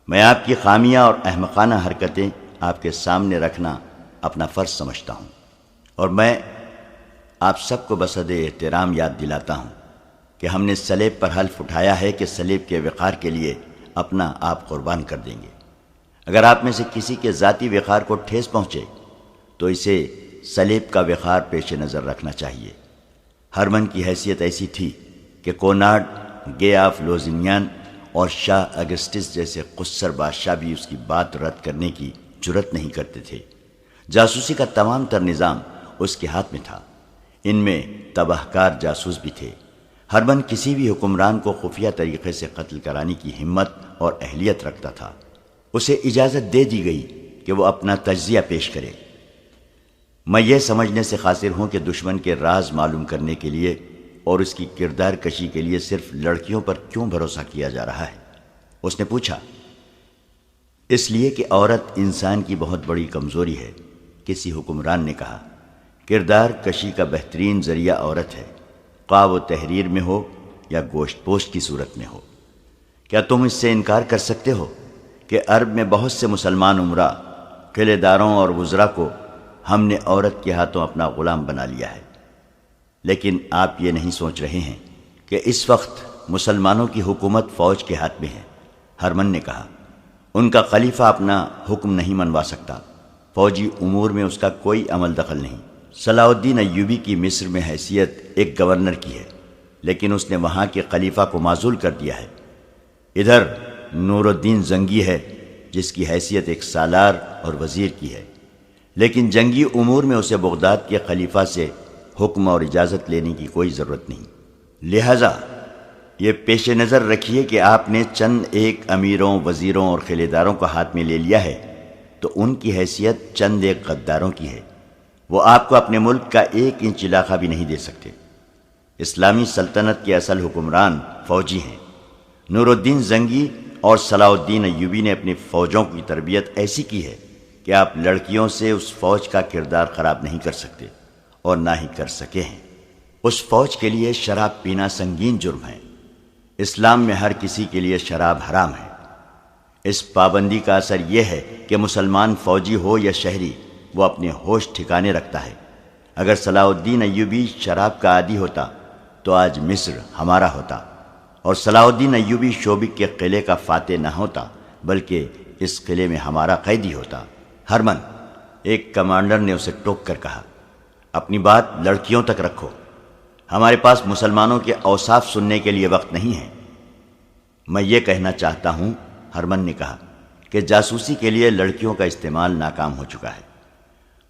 میں آپ کی خامیاں اور احمقانہ حرکتیں آپ کے سامنے رکھنا اپنا فرض سمجھتا ہوں، اور میں آپ سب کو بصد احترام یاد دلاتا ہوں کہ ہم نے صلیب پر حلف اٹھایا ہے کہ صلیب کے وقار کے لیے اپنا آپ قربان کر دیں گے۔ اگر آپ میں سے کسی کے ذاتی وقار کو ٹھیس پہنچے تو اسے صلیب کا وقار پیش نظر رکھنا چاہیے۔ ہرمن کی حیثیت ایسی تھی کہ کونارڈ، گے آف لوزینیان اور شاہ اگسٹس جیسے قصر بادشاہ بھی اس کی بات رد کرنے کی جرت نہیں کرتے تھے۔ جاسوسی کا تمام تر نظام اس کے ہاتھ میں تھا، ان میں تباہ کار جاسوس بھی تھے۔ ہرمن کسی بھی حکمران کو خفیہ طریقے سے قتل کرانے کی ہمت اور اہلیت رکھتا تھا۔ اسے اجازت دے دی گئی کہ وہ اپنا تجزیہ پیش کرے۔ میں یہ سمجھنے سے قاصر ہوں کہ دشمن کے راز معلوم کرنے کے لیے اور اس کی کردار کشی کے لیے صرف لڑکیوں پر کیوں بھروسہ کیا جا رہا ہے؟ اس نے پوچھا۔ اس لیے کہ عورت انسان کی بہت بڑی کمزوری ہے، کسی حکمران نے کہا۔ کردار کشی کا بہترین ذریعہ عورت ہے، خواہ وہ تحریر میں ہو یا گوشت پوشت کی صورت میں ہو۔ کیا تم اس سے انکار کر سکتے ہو کہ عرب میں بہت سے مسلمان امراء، قلعے داروں اور وزراء کو ہم نے عورت کے ہاتھوں اپنا غلام بنا لیا ہے؟ لیکن آپ یہ نہیں سوچ رہے ہیں کہ اس وقت مسلمانوں کی حکومت فوج کے ہاتھ میں ہے، ہرمن نے کہا۔ ان کا خلیفہ اپنا حکم نہیں منوا سکتا، فوجی امور میں اس کا کوئی عمل دخل نہیں۔ صلاح الدین ایوبی کی مصر میں حیثیت ایک گورنر کی ہے، لیکن اس نے وہاں کے خلیفہ کو معزول کر دیا ہے۔ ادھر نور الدین زنگی ہے جس کی حیثیت ایک سالار اور وزیر کی ہے، لیکن جنگی امور میں اسے بغداد کے خلیفہ سے حکم اور اجازت لینے کی کوئی ضرورت نہیں۔ لہذا یہ پیش نظر رکھیے کہ آپ نے چند ایک امیروں، وزیروں اور قلعے داروں کو ہاتھ میں لے لیا ہے تو ان کی حیثیت چند ایک غداروں کی ہے۔ وہ آپ کو اپنے ملک کا 1 انچ علاقہ بھی نہیں دے سکتے۔ اسلامی سلطنت کے اصل حکمران فوجی ہیں۔ نور الدین زنگی اور صلاح الدین ایوبی نے اپنی فوجوں کی تربیت ایسی کی ہے کہ آپ لڑکیوں سے اس فوج کا کردار خراب نہیں کر سکتے اور نہ ہی کر سکے ہیں۔ اس فوج کے لیے شراب پینا سنگین جرم ہے۔ اسلام میں ہر کسی کے لیے شراب حرام ہے۔ اس پابندی کا اثر یہ ہے کہ مسلمان فوجی ہو یا شہری، وہ اپنے ہوش ٹھکانے رکھتا ہے۔ اگر صلاح الدین ایوبی شراب کا عادی ہوتا تو آج مصر ہمارا ہوتا اور صلاح الدین ایوبی شوبک کے قلعے کا فاتح نہ ہوتا بلکہ اس قلعے میں ہمارا قیدی ہوتا۔ ہرمن، ایک کمانڈر نے اسے ٹوک کر کہا، اپنی بات لڑکیوں تک رکھو، ہمارے پاس مسلمانوں کے اوصاف سننے کے لیے وقت نہیں ہے۔ میں یہ کہنا چاہتا ہوں، ہرمن نے کہا، کہ جاسوسی کے لیے لڑکیوں کا استعمال ناکام ہو چکا ہے۔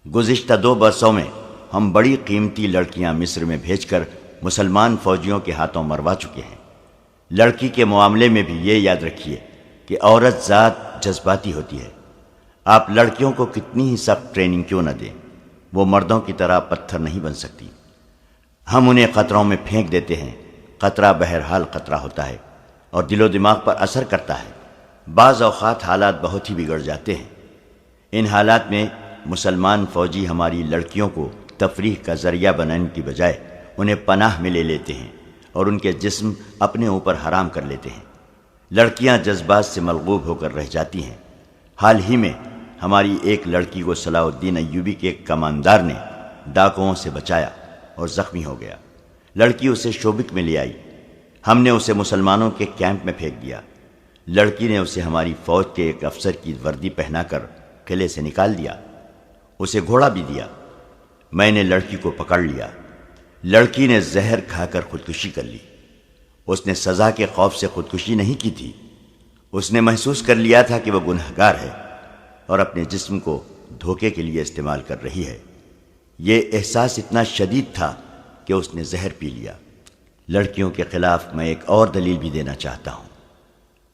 گزشتہ 2 برسوں میں ہم بڑی قیمتی لڑکیاں مصر میں بھیج کر مسلمان فوجیوں کے ہاتھوں مروا چکے ہیں۔ لڑکی کے معاملے میں بھی یہ یاد رکھیے کہ عورت ذات جذباتی ہوتی ہے۔ آپ لڑکیوں کو کتنی ہی سخت ٹریننگ کیوں نہ دیں، وہ مردوں کی طرح پتھر نہیں بن سکتی۔ ہم انہیں خطروں میں پھینک دیتے ہیں، خطرہ بہرحال خطرہ ہوتا ہے اور دل و دماغ پر اثر کرتا ہے۔ بعض اوقات حالات بہت ہی بگڑ جاتے ہیں۔ ان حالات میں مسلمان فوجی ہماری لڑکیوں کو تفریح کا ذریعہ بنانے کی بجائے انہیں پناہ میں لے لیتے ہیں اور ان کے جسم اپنے اوپر حرام کر لیتے ہیں۔ لڑکیاں جذبات سے ملغوب ہو کر رہ جاتی ہیں۔ حال ہی میں ہماری ایک لڑکی کو صلاح الدین ایوبی کے ایک کماندار نے ڈاکوؤں سے بچایا اور زخمی ہو گیا۔ لڑکی اسے شوبک میں لے آئی، ہم نے اسے مسلمانوں کے کیمپ میں پھینک دیا۔ لڑکی نے اسے ہماری فوج کے ایک افسر کی وردی پہنا کر قلعے سے نکال دیا، اسے گھوڑا بھی دیا۔ میں نے لڑکی کو پکڑ لیا۔ لڑکی نے زہر کھا کر خودکشی کر لی۔ اس نے سزا کے خوف سے خودکشی نہیں کی تھی، اس نے محسوس کر لیا تھا کہ وہ گنہگار ہے اور اپنے جسم کو دھوکے کے لیے استعمال کر رہی ہے۔ یہ احساس اتنا شدید تھا کہ اس نے زہر پی لیا۔ لڑکیوں کے خلاف میں ایک اور دلیل بھی دینا چاہتا ہوں۔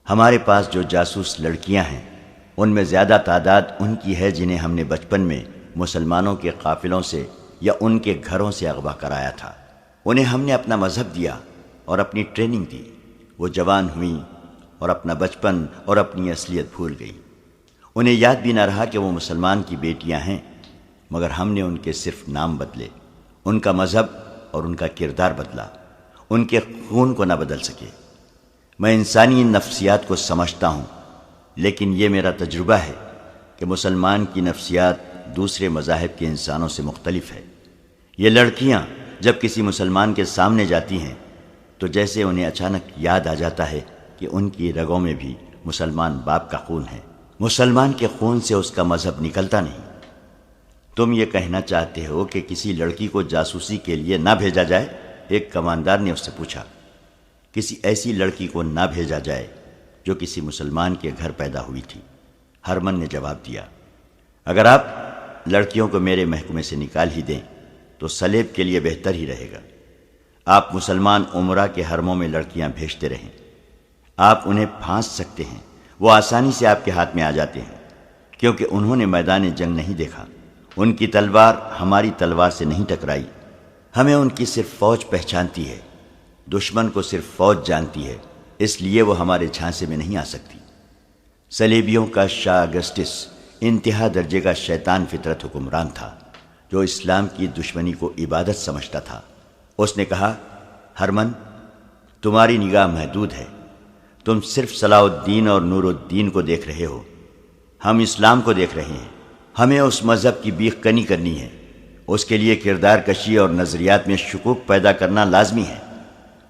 ہمارے پاس جو جاسوس لڑکیاں ہیں ان میں زیادہ تعداد ان کی ہے جنہیں ہم نے بچپن میں مسلمانوں کے قافلوں سے یا ان کے گھروں سے اغوا کرایا تھا۔ انہیں ہم نے اپنا مذہب دیا اور اپنی ٹریننگ دی۔ وہ جوان ہوئیں اور اپنا بچپن اور اپنی اصلیت بھول گئی۔ انہیں یاد بھی نہ رہا کہ وہ مسلمان کی بیٹیاں ہیں، مگر ہم نے ان کے صرف نام بدلے، ان کا مذہب اور ان کا کردار بدلا، ان کے خون کو نہ بدل سکے۔ میں انسانی نفسیات کو سمجھتا ہوں، لیکن یہ میرا تجربہ ہے کہ مسلمان کی نفسیات دوسرے مذاہب کے انسانوں سے مختلف ہے۔ یہ لڑکیاں جب کسی مسلمان کے سامنے جاتی ہیں تو جیسے انہیں اچانک یاد آ جاتا ہے کہ ان کی رگوں میں بھی مسلمان باپ کا خون ہے۔ مسلمان کے خون سے اس کا مذہب نکلتا نہیں۔ تم یہ کہنا چاہتے ہو کہ کسی لڑکی کو جاسوسی کے لیے نہ بھیجا جائے؟ ایک کماندار نے اس سے پوچھا۔ کسی ایسی لڑکی کو نہ بھیجا جائے جو کسی مسلمان کے گھر پیدا ہوئی تھی، ہرمن نے جواب دیا۔ اگر آپ لڑکیوں کو میرے محکمے سے نکال ہی دیں تو سلیب کے لیے بہتر ہی رہے گا۔ آپ مسلمان عمرہ کے حرموں میں لڑکیاں بھیجتے رہیں، آپ انہیں پھانس سکتے ہیں، وہ آسانی سے آپ کے ہاتھ میں آ جاتے ہیں، کیونکہ انہوں نے میدان جنگ نہیں دیکھا، ان کی تلوار ہماری تلوار سے نہیں ٹکرائی۔ ہمیں ان کی صرف فوج پہچانتی ہے، دشمن کو صرف فوج جانتی ہے، اس لیے وہ ہمارے جھانسے میں نہیں آ سکتی۔ صلیبیوں کا شاہ اگسٹس انتہا درجے کا شیطان فطرت حکمران تھا جو اسلام کی دشمنی کو عبادت سمجھتا تھا۔ اس نے کہا، ہرمن، تمہاری نگاہ محدود ہے، تم صرف صلاح الدین اور نور الدین کو دیکھ رہے ہو، ہم اسلام کو دیکھ رہے ہیں۔ ہمیں اس مذہب کی بیخ کنی کرنی ہے، اس کے لیے کردار کشی اور نظریات میں شکوک پیدا کرنا لازمی ہے۔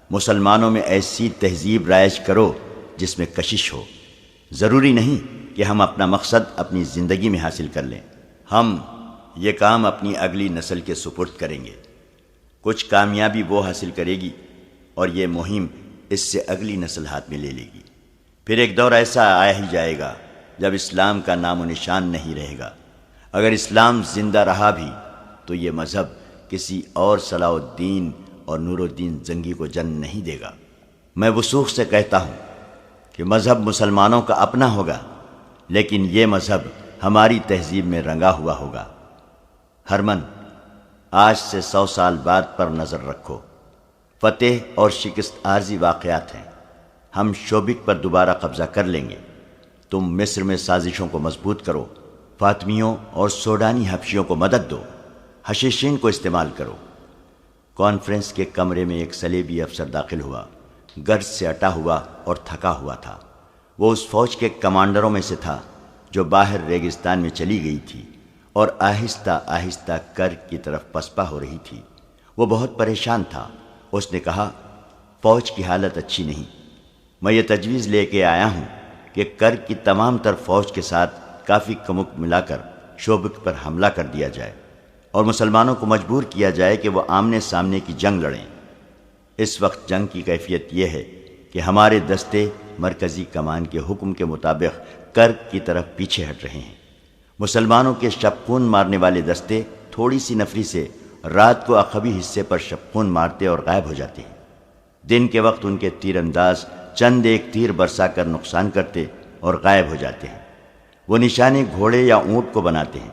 مسلمانوں میں ایسی تہذیب رائج کرو جس میں کشش ہو۔ ضروری نہیں کہ ہم اپنا مقصد اپنی زندگی میں حاصل کر لیں، ہم یہ کام اپنی اگلی نسل کے سپرد کریں گے۔ کچھ کامیابی وہ حاصل کرے گی اور یہ مہم اس سے اگلی نسل ہاتھ میں لے لے گی۔ پھر ایک دور ایسا آیا ہی جائے گا جب اسلام کا نام و نشان نہیں رہے گا۔ اگر اسلام زندہ رہا بھی تو یہ مذہب کسی اور صلاح الدین اور نور الدین زنگی کو جنم نہیں دے گا۔ میں وثوق سے کہتا ہوں کہ مذہب مسلمانوں کا اپنا ہوگا، لیکن یہ مذہب ہماری تہذیب میں رنگا ہوا ہوگا۔ ہرمن، آج سے 100 سال بعد پر نظر رکھو۔ فتح اور شکست عارضی واقعات ہیں۔ ہم شوبک پر دوبارہ قبضہ کر لیں گے۔ تم مصر میں سازشوں کو مضبوط کرو، فاطمیوں اور سوڈانی حبشیوں کو مدد دو، حشیشین کو استعمال کرو۔ کانفرنس کے کمرے میں ایک صلیبی افسر داخل ہوا، گرج سے اٹا ہوا اور تھکا ہوا تھا۔ وہ اس فوج کے کمانڈروں میں سے تھا جو باہر ریگستان میں چلی گئی تھی اور آہستہ آہستہ کرک کی طرف پسپا ہو رہی تھی۔ وہ بہت پریشان تھا۔ اس نے کہا، فوج کی حالت اچھی نہیں، میں یہ تجویز لے کے آیا ہوں کہ کرک کی تمام تر فوج کے ساتھ کافی کمک ملا کر شوبک پر حملہ کر دیا جائے اور مسلمانوں کو مجبور کیا جائے کہ وہ آمنے سامنے کی جنگ لڑیں۔ اس وقت جنگ کی کیفیت یہ ہے کہ ہمارے دستے مرکزی کمان کے حکم کے مطابق کرک کی طرف پیچھے ہٹ رہے ہیں۔ مسلمانوں کے شبخون مارنے والے دستے تھوڑی سی نفری سے رات کو عقبی حصے پر شبخون مارتے اور غائب ہو جاتے ہیں۔ دن کے وقت ان کے تیر انداز چند ایک تیر برسا کر نقصان کرتے اور غائب ہو جاتے ہیں۔ وہ نشانے گھوڑے یا اونٹ کو بناتے ہیں۔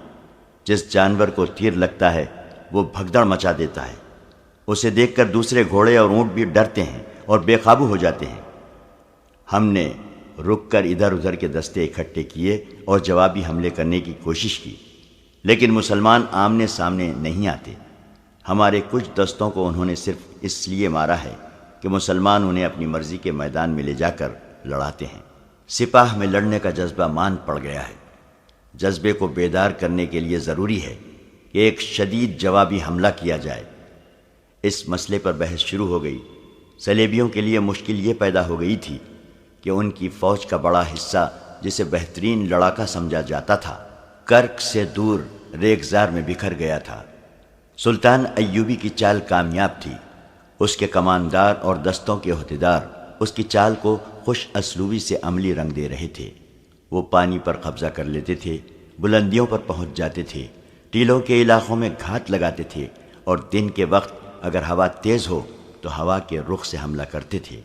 جس جانور کو تیر لگتا ہے وہ بھگدڑ مچا دیتا ہے۔ اسے دیکھ کر دوسرے گھوڑے اور اونٹ بھی ڈرتے ہیں اور بے قابو ہو جاتے ہیں۔ ہم نے رک کر ادھر ادھر کے دستے اکٹھے کیے اور جوابی حملے کرنے کی کوشش کی، لیکن مسلمان آمنے سامنے نہیں آتے۔ ہمارے کچھ دستوں کو انہوں نے صرف اس لیے مارا ہے کہ مسلمان انہیں اپنی مرضی کے میدان میں لے جا کر لڑاتے ہیں۔ سپاہ میں لڑنے کا جذبہ مان پڑ گیا ہے۔ جذبے کو بیدار کرنے کے لیے ضروری ہے کہ ایک شدید جوابی حملہ کیا جائے۔ اس مسئلے پر بحث شروع ہو گئی۔ صلیبیوں کے لیے مشکل یہ پیدا ہو گئی تھی کہ ان کی فوج کا بڑا حصہ، جسے بہترین لڑاکا سمجھا جاتا تھا، کرک سے دور ریگزار میں بکھر گیا تھا۔ سلطان ایوبی کی چال کامیاب تھی۔ اس کے کماندار اور دستوں کے عہدیدار اس کی چال کو خوش اسلوبی سے عملی رنگ دے رہے تھے۔ وہ پانی پر قبضہ کر لیتے تھے، بلندیوں پر پہنچ جاتے تھے، ٹیلوں کے علاقوں میں گھات لگاتے تھے، اور دن کے وقت اگر ہوا تیز ہو تو ہوا کے رخ سے حملہ کرتے تھے۔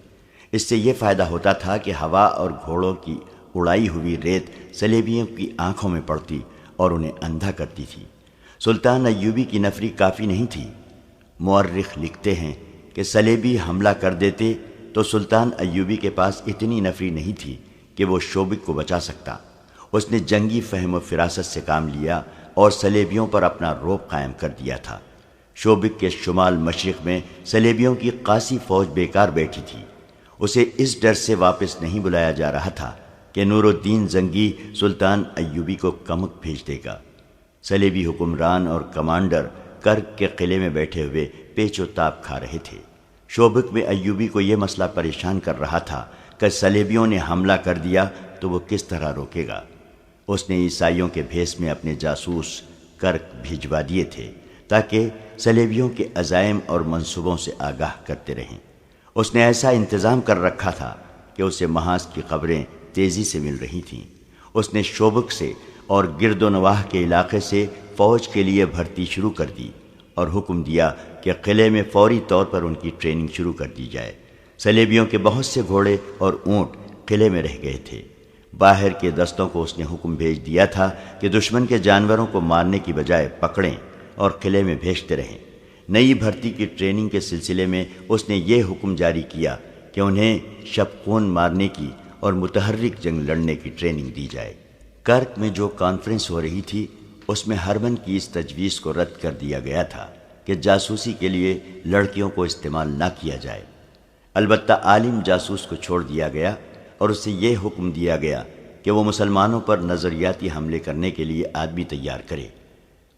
اس سے یہ فائدہ ہوتا تھا کہ ہوا اور گھوڑوں کی اڑائی ہوئی ریت صلیبیوں کی آنکھوں میں پڑتی اور انہیں اندھا کرتی تھی۔ سلطان ایوبی کی نفری کافی نہیں تھی۔ مورخ لکھتے ہیں کہ صلیبی حملہ کر دیتے تو سلطان ایوبی کے پاس اتنی نفری نہیں تھی کہ وہ شوبک کو بچا سکتا۔ اس نے جنگی فہم و فراست سے کام لیا اور صلیبیوں پر اپنا رعب قائم کر دیا تھا۔ شوبک کے شمال مشرق میں صلیبیوں کی قاسی فوج بیکار بیٹھی تھی۔ اسے اس ڈر سے واپس نہیں بلایا جا رہا تھا کہ نور الدین زنگی سلطان ایوبی کو کمک بھیج دے گا۔ صلیبی حکمران اور کمانڈر کرک کے قلعے میں بیٹھے ہوئے پیچ و تاب کھا رہے تھے۔ شوبک میں ایوبی کو یہ مسئلہ پریشان کر رہا تھا کہ صلیبیوں نے حملہ کر دیا تو وہ کس طرح روکے گا۔ اس نے عیسائیوں کے بھیس میں اپنے جاسوس کرک بھجوا دیے تھے تاکہ صلیبیوں کے عزائم اور منصوبوں سے آگاہ کرتے رہیں۔ اس نے ایسا انتظام کر رکھا تھا کہ اسے محاذ کی خبریں تیزی سے مل رہی تھیں۔ اس نے شوبک سے اور گرد و نواح کے علاقے سے فوج کے لیے بھرتی شروع کر دی اور حکم دیا کہ قلعے میں فوری طور پر ان کی ٹریننگ شروع کر دی جائے۔ صلیبیوں کے بہت سے گھوڑے اور اونٹ قلعے میں رہ گئے تھے۔ باہر کے دستوں کو اس نے حکم بھیج دیا تھا کہ دشمن کے جانوروں کو مارنے کی بجائے پکڑیں اور قلعے میں بھیجتے رہیں۔ نئی بھرتی کی ٹریننگ کے سلسلے میں اس نے یہ حکم جاری کیا کہ انہیں شبخون مارنے کی اور متحرک جنگ لڑنے کی ٹریننگ دی جائے۔ کرک میں جو کانفرنس ہو رہی تھی اس میں ہرمن کی اس تجویز کو رد کر دیا گیا تھا کہ جاسوسی کے لیے لڑکیوں کو استعمال نہ کیا جائے۔ البتہ عالم جاسوس کو چھوڑ دیا گیا اور اسے یہ حکم دیا گیا کہ وہ مسلمانوں پر نظریاتی حملے کرنے کے لیے آدمی تیار کرے۔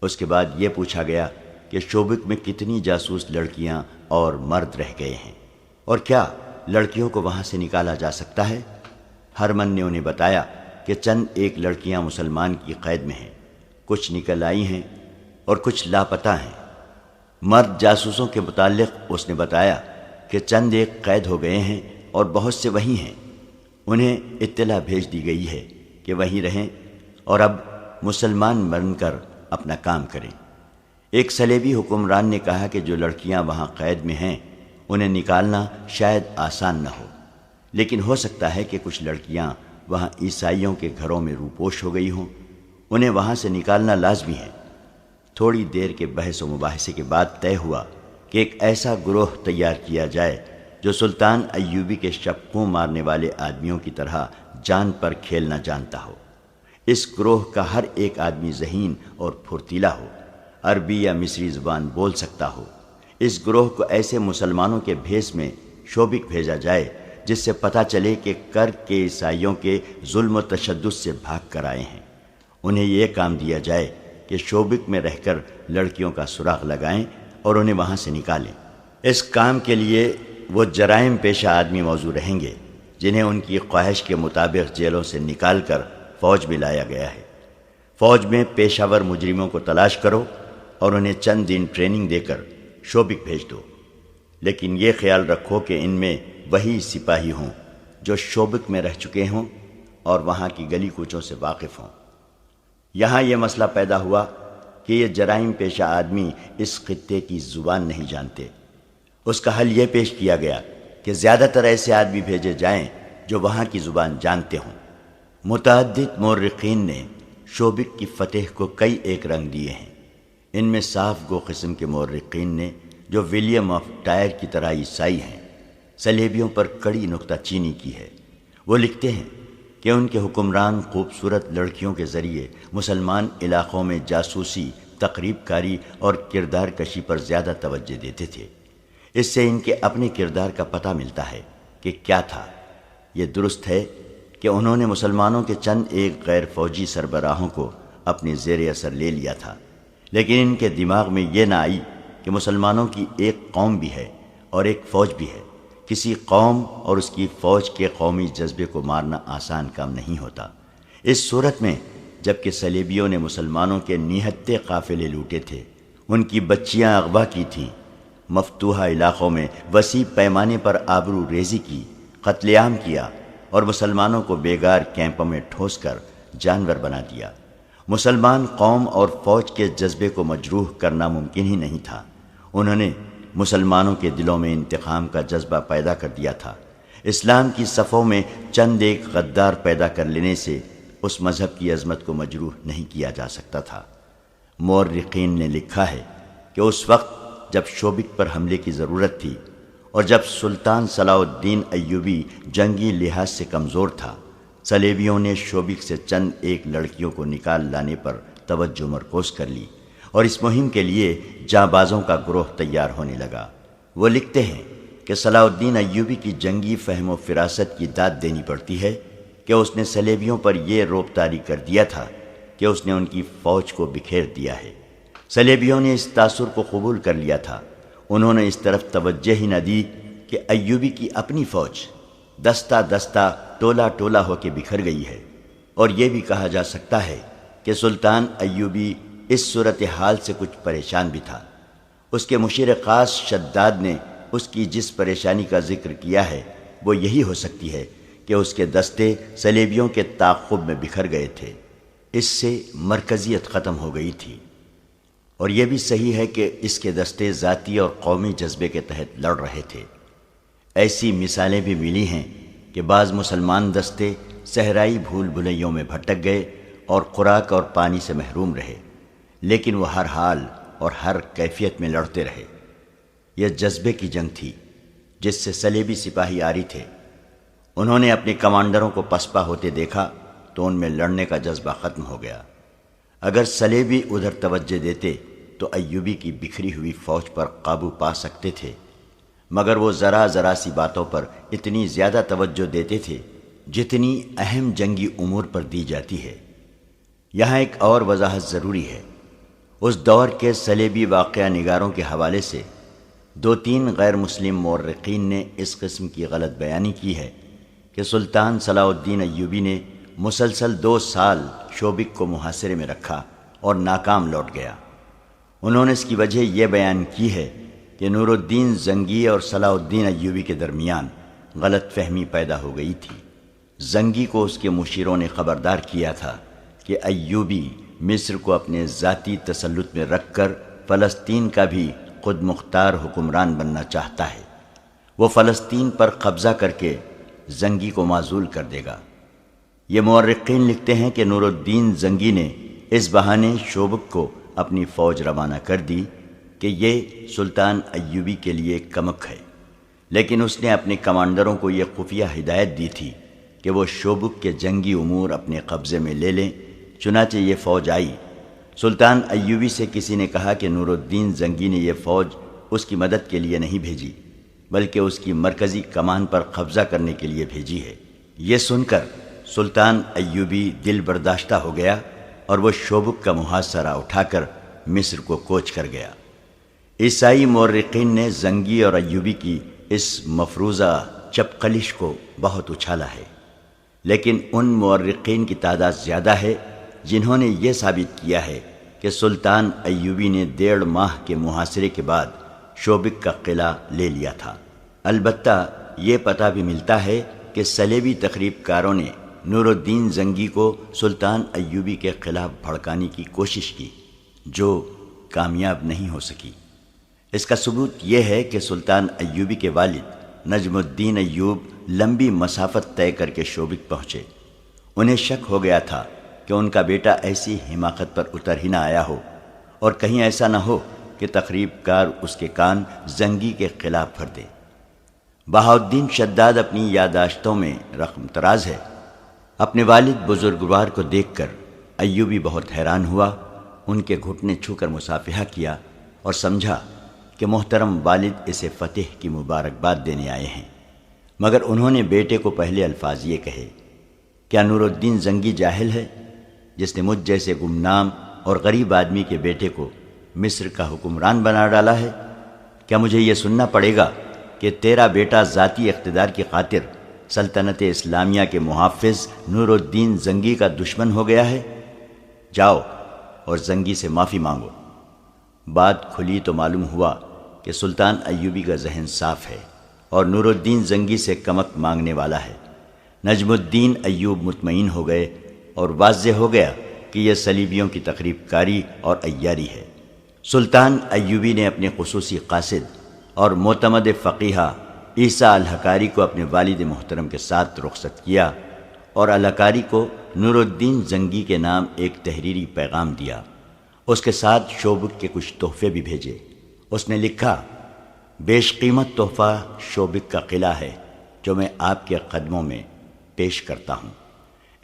اس کے بعد یہ پوچھا گیا کہ شوبک میں کتنی جاسوس لڑکیاں اور مرد رہ گئے ہیں اور کیا لڑکیوں کو وہاں سے نکالا جا سکتا ہے؟ ہرمن نے انہیں بتایا کہ چند ایک لڑکیاں مسلمان کی قید میں ہیں، کچھ نکل آئی ہیں اور کچھ لاپتہ ہیں۔ مرد جاسوسوں کے متعلق اس نے بتایا کہ چند ایک قید ہو گئے ہیں اور بہت سے وہیں ہیں۔ انہیں اطلاع بھیج دی گئی ہے کہ وہیں رہیں اور اب مسلمان بن کر اپنا کام کریں۔ ایک صلیبی حکمران نے کہا کہ جو لڑکیاں وہاں قید میں ہیں انہیں نکالنا شاید آسان نہ ہو، لیکن ہو سکتا ہے کہ کچھ لڑکیاں وہاں عیسائیوں کے گھروں میں روپوش ہو گئی ہوں، انہیں وہاں سے نکالنا لازمی ہے۔ تھوڑی دیر کے بحث و مباحثے کے بعد طے ہوا کہ ایک ایسا گروہ تیار کیا جائے جو سلطان ایوبی کے شبخون مارنے والے آدمیوں کی طرح جان پر کھیلنا جانتا ہو۔ اس گروہ کا ہر ایک آدمی ذہین اور پھرتیلا ہو، عربی یا مصری زبان بول سکتا ہو۔ اس گروہ کو ایسے مسلمانوں کے بھیس میں شوبک بھیجا جائے جس سے پتہ چلے کہ کرک کے عیسائیوں کے ظلم و تشدد سے بھاگ کر آئے ہیں۔ انہیں یہ کام دیا جائے کہ شوبک میں رہ کر لڑکیوں کا سراغ لگائیں اور انہیں وہاں سے نکالیں۔ اس کام کے لیے وہ جرائم پیشہ آدمی موزوں رہیں گے۔ جنہیں ان کی خواہش کے مطابق جیلوں سے نکال کر فوج میں لایا گیا ہے۔ فوج میں پیشہ ور مجرموں کو تلاش کرو اور انہیں چند دن ٹریننگ دے کر شوبک بھیج دو، لیکن یہ خیال رکھو کہ ان میں وہی سپاہی ہوں جو شوبک میں رہ چکے ہوں اور وہاں کی گلی کوچوں سے واقف ہوں۔ یہاں یہ مسئلہ پیدا ہوا کہ یہ جرائم پیشہ آدمی اس خطے کی زبان نہیں جانتے۔ اس کا حل یہ پیش کیا گیا کہ زیادہ تر ایسے آدمی بھیجے جائیں جو وہاں کی زبان جانتے ہوں۔ متعدد مورخین نے شوبک کی فتح کو کئی ایک رنگ دیے ہیں۔ ان میں صاف گو قسم کے مورخین نے جو ولیم آف ٹائر کی طرح عیسائی ہیں، صلیبیوں پر کڑی نکتہ چینی کی ہے۔ وہ لکھتے ہیں کہ ان کے حکمران خوبصورت لڑکیوں کے ذریعے مسلمان علاقوں میں جاسوسی، تقریب کاری اور کردار کشی پر زیادہ توجہ دیتے تھے۔ اس سے ان کے اپنے کردار کا پتہ ملتا ہے کہ کیا تھا۔ یہ درست ہے کہ انہوں نے مسلمانوں کے چند ایک غیر فوجی سربراہوں کو اپنے زیر اثر لے لیا تھا، لیکن ان کے دماغ میں یہ نہ آئی کہ مسلمانوں کی ایک قوم بھی ہے اور ایک فوج بھی ہے۔ کسی قوم اور اس کی فوج کے قومی جذبے کو مارنا آسان کام نہیں ہوتا۔ اس صورت میں جب کہ صلیبیوں نے مسلمانوں کے نہتے قافلے لوٹے تھے، ان کی بچیاں اغوا کی تھیں، مفتوحہ علاقوں میں وسیع پیمانے پر آبرو ریزی کی، قتل عام کیا اور مسلمانوں کو بیگار کیمپوں میں ٹھوس کر جانور بنا دیا، مسلمان قوم اور فوج کے جذبے کو مجروح کرنا ممکن ہی نہیں تھا۔ انہوں نے مسلمانوں کے دلوں میں انتقام کا جذبہ پیدا کر دیا تھا۔ اسلام کی صفوں میں چند ایک غدار پیدا کر لینے سے اس مذہب کی عظمت کو مجروح نہیں کیا جا سکتا تھا۔ مورخین نے لکھا ہے کہ اس وقت جب شوبک پر حملے کی ضرورت تھی اور جب سلطان صلاح الدین ایوبی جنگی لحاظ سے کمزور تھا، صلیبیوں نے شوبک سے چند ایک لڑکیوں کو نکال لانے پر توجہ مرکوز کر لی اور اس مہم کے لیے جانبازوں کا گروہ تیار ہونے لگا۔ وہ لکھتے ہیں کہ صلاح الدین ایوبی کی جنگی فہم و فراست کی داد دینی پڑتی ہے کہ اس نے صلیبیوں پر یہ رعب طاری کر دیا تھا کہ اس نے ان کی فوج کو بکھیر دیا ہے۔ صلیبیوں نے اس تاثر کو قبول کر لیا تھا۔ انہوں نے اس طرف توجہ ہی نہ دی کہ ایوبی کی اپنی فوج دستہ دستہ ٹولہ ٹولہ ہو کے بکھر گئی ہے، اور یہ بھی کہا جا سکتا ہے کہ سلطان ایوبی اس صورتحال سے کچھ پریشان بھی تھا۔ اس کے مشیر خاص شداد نے اس کی جس پریشانی کا ذکر کیا ہے وہ یہی ہو سکتی ہے کہ اس کے دستے صلیبیوں کے تعاقب میں بکھر گئے تھے۔ اس سے مرکزیت ختم ہو گئی تھی، اور یہ بھی صحیح ہے کہ اس کے دستے ذاتی اور قومی جذبے کے تحت لڑ رہے تھے۔ ایسی مثالیں بھی ملی ہیں کہ بعض مسلمان دستے صحرائی بھول بھلیوں میں بھٹک گئے اور خوراک اور پانی سے محروم رہے، لیکن وہ ہر حال اور ہر کیفیت میں لڑتے رہے۔ یہ جذبے کی جنگ تھی جس سے صلیبی سپاہی آری تھے۔ انہوں نے اپنے کمانڈروں کو پسپا ہوتے دیکھا تو ان میں لڑنے کا جذبہ ختم ہو گیا۔ اگر صلیبی ادھر توجہ دیتے تو ایوبی کی بکھری ہوئی فوج پر قابو پا سکتے تھے، مگر وہ ذرا ذرا سی باتوں پر اتنی زیادہ توجہ دیتے تھے جتنی اہم جنگی امور پر دی جاتی ہے۔ یہاں ایک اور وضاحت ضروری ہے۔ اس دور کے صلیبی واقعہ نگاروں کے حوالے سے 2-3 غیر مسلم مورخین نے اس قسم کی غلط بیانی کی ہے کہ سلطان صلاح الدین ایوبی نے مسلسل 2 سال شوبک کو محاصرے میں رکھا اور ناکام لوٹ گیا۔ انہوں نے اس کی وجہ یہ بیان کی ہے کہ نور الدین زنگی اور صلاح الدین ایوبی کے درمیان غلط فہمی پیدا ہو گئی تھی۔ زنگی کو اس کے مشیروں نے خبردار کیا تھا کہ ایوبی مصر کو اپنے ذاتی تسلط میں رکھ کر فلسطین کا بھی خود مختار حکمران بننا چاہتا ہے۔ وہ فلسطین پر قبضہ کر کے زنگی کو معزول کر دے گا۔ یہ مورخین لکھتے ہیں کہ نور الدین زنگی نے اس بہانے شوبک کو اپنی فوج روانہ کر دی کہ یہ سلطان ایوبی کے لیے کمک ہے، لیکن اس نے اپنے کمانڈروں کو یہ خفیہ ہدایت دی تھی کہ وہ شوبک کے جنگی امور اپنے قبضے میں لے لیں۔ چنانچہ یہ فوج آئی۔ سلطان ایوبی سے کسی نے کہا کہ نور الدین زنگی نے یہ فوج اس کی مدد کے لیے نہیں بھیجی، بلکہ اس کی مرکزی کمان پر قبضہ کرنے کے لیے بھیجی ہے۔ یہ سن کر سلطان ایوبی دل برداشتہ ہو گیا اور وہ شوبک کا محاصرہ اٹھا کر مصر کو کوچ کر گیا۔ عیسائی مورخین نے زنگی اور ایوبی کی اس مفروضہ چپقلش کو بہت اچھالا ہے، لیکن ان مورخین کی تعداد زیادہ ہے جنہوں نے یہ ثابت کیا ہے کہ سلطان ایوبی نے 1.5 ماہ کے محاصرے کے بعد شوبک کا قلعہ لے لیا تھا۔ البتہ یہ پتہ بھی ملتا ہے کہ صلیبی تخریب کاروں نے نور الدین زنگی کو سلطان ایوبی کے خلاف بھڑکانے کی کوشش کی، جو کامیاب نہیں ہو سکی۔ اس کا ثبوت یہ ہے کہ سلطان ایوبی کے والد نجم الدین ایوب لمبی مسافت طے کر کے شوبک پہنچے۔ انہیں شک ہو گیا تھا کہ ان کا بیٹا ایسی حماقت پر اتر ہی نہ آیا ہو، اور کہیں ایسا نہ ہو کہ تخریب کار اس کے کان زنگی کے خلاف بھر دے۔ بہاؤالدین شداد اپنی یادداشتوں میں رقم تراز ہے۔ اپنے والد بزرگوار کو دیکھ کر ایوبی بہت حیران ہوا، ان کے گھٹنے چھو کر مصافحہ کیا اور سمجھا کہ محترم والد اسے فتح کی مبارکباد دینے آئے ہیں، مگر انہوں نے بیٹے کو پہلے الفاظ یہ کہے، کیا نور الدین زنگی جاہل ہے جس نے مجھ جیسے گمنام اور غریب آدمی کے بیٹے کو مصر کا حکمران بنا ڈالا ہے؟ کیا مجھے یہ سننا پڑے گا کہ تیرا بیٹا ذاتی اقتدار کی خاطر سلطنت اسلامیہ کے محافظ نور الدین زنگی کا دشمن ہو گیا ہے؟ جاؤ اور زنگی سے معافی مانگو۔ بات کھلی تو معلوم ہوا کہ سلطان ایوبی کا ذہن صاف ہے اور نور الدین زنگی سے کمک مانگنے والا ہے۔ نجم الدین ایوب مطمئن ہو گئے اور واضح ہو گیا کہ یہ صلیبیوں کی تخریب کاری اور عیاری ہے۔ سلطان ایوبی نے اپنے خصوصی قاصد اور معتمد فقیہ عیسیٰ الحکاری کو اپنے والد محترم کے ساتھ رخصت کیا اور الحکاری کو نور الدین زنگی کے نام ایک تحریری پیغام دیا۔ اس کے ساتھ شوبک کے کچھ تحفے بھی بھیجے۔ اس نے لکھا، بیش قیمت تحفہ شوبک کا قلعہ ہے جو میں آپ کے قدموں میں پیش کرتا ہوں۔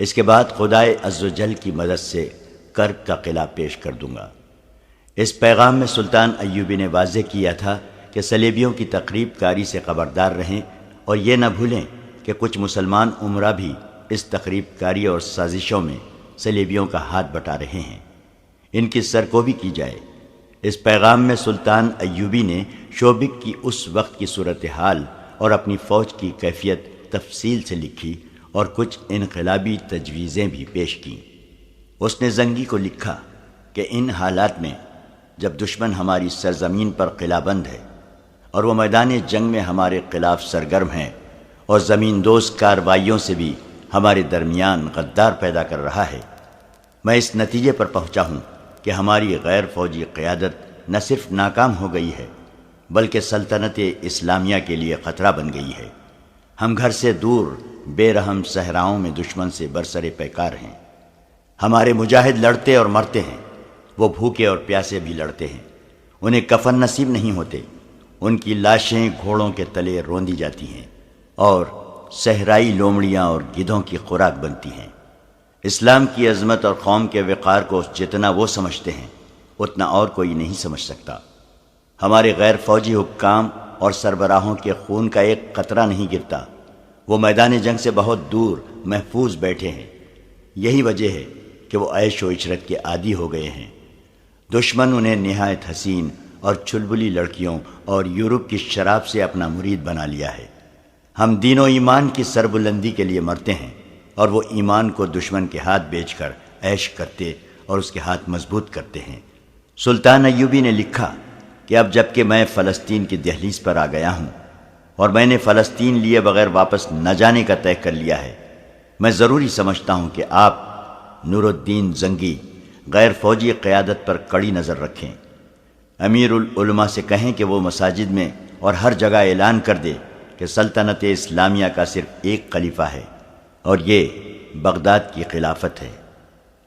اس کے بعد خدائے عزوجل کی مدد سے کرک کا قلعہ پیش کر دوں گا۔ اس پیغام میں سلطان ایوبی نے واضح کیا تھا کہ صلیبیوں کی تخریب کاری سے خبردار رہیں اور یہ نہ بھولیں کہ کچھ مسلمان امراء بھی اس تخریب کاری اور سازشوں میں صلیبیوں کا ہاتھ بٹا رہے ہیں، ان کی سرکوبی کی جائے۔ اس پیغام میں سلطان ایوبی نے شوبک کی اس وقت کی صورتحال اور اپنی فوج کی کیفیت تفصیل سے لکھی اور کچھ انقلابی تجویزیں بھی پیش کیں۔ اس نے زنگی کو لکھا کہ ان حالات میں جب دشمن ہماری سرزمین پر قلعہ بند ہے اور وہ میدان جنگ میں ہمارے خلاف سرگرم ہیں اور زمین دوز کارروائیوں سے بھی ہمارے درمیان غدار پیدا کر رہا ہے، میں اس نتیجے پر پہنچا ہوں کہ ہماری غیر فوجی قیادت نہ صرف ناکام ہو گئی ہے بلکہ سلطنت اسلامیہ کے لیے خطرہ بن گئی ہے۔ ہم گھر سے دور بے رحم صحراؤں میں دشمن سے برسر پیکار ہیں۔ ہمارے مجاہد لڑتے اور مرتے ہیں، وہ بھوکے اور پیاسے بھی لڑتے ہیں، انہیں کفن نصیب نہیں ہوتے، ان کی لاشیں گھوڑوں کے تلے روندی جاتی ہیں اور صحرائی لومڑیاں اور گدھوں کی خوراک بنتی ہیں۔ اسلام کی عظمت اور قوم کے وقار کو جتنا وہ سمجھتے ہیں اتنا اور کوئی نہیں سمجھ سکتا۔ ہمارے غیر فوجی حکام اور سربراہوں کے خون کا ایک قطرہ نہیں گرتا، وہ میدان جنگ سے بہت دور محفوظ بیٹھے ہیں۔ یہی وجہ ہے کہ وہ عیش و عشرت کے عادی ہو گئے ہیں۔ دشمن انہیں نہایت حسین اور چلبلی لڑکیوں اور یورپ کی شراب سے اپنا مرید بنا لیا ہے۔ ہم دین و ایمان کی سربلندی کے لیے مرتے ہیں اور وہ ایمان کو دشمن کے ہاتھ بیچ کر عیش کرتے اور اس کے ہاتھ مضبوط کرتے ہیں۔ سلطان ایوبی نے لکھا کہ اب جب کہ میں فلسطین کی دہلیز پر آ گیا ہوں اور میں نے فلسطین لیے بغیر واپس نہ جانے کا طے کر لیا ہے، میں ضروری سمجھتا ہوں کہ آپ نور الدین زنگی غیر فوجی قیادت پر کڑی نظر رکھیں۔ امیر العلماء سے کہیں کہ وہ مساجد میں اور ہر جگہ اعلان کر دے کہ سلطنت اسلامیہ کا صرف ایک خلیفہ ہے اور یہ بغداد کی خلافت ہے۔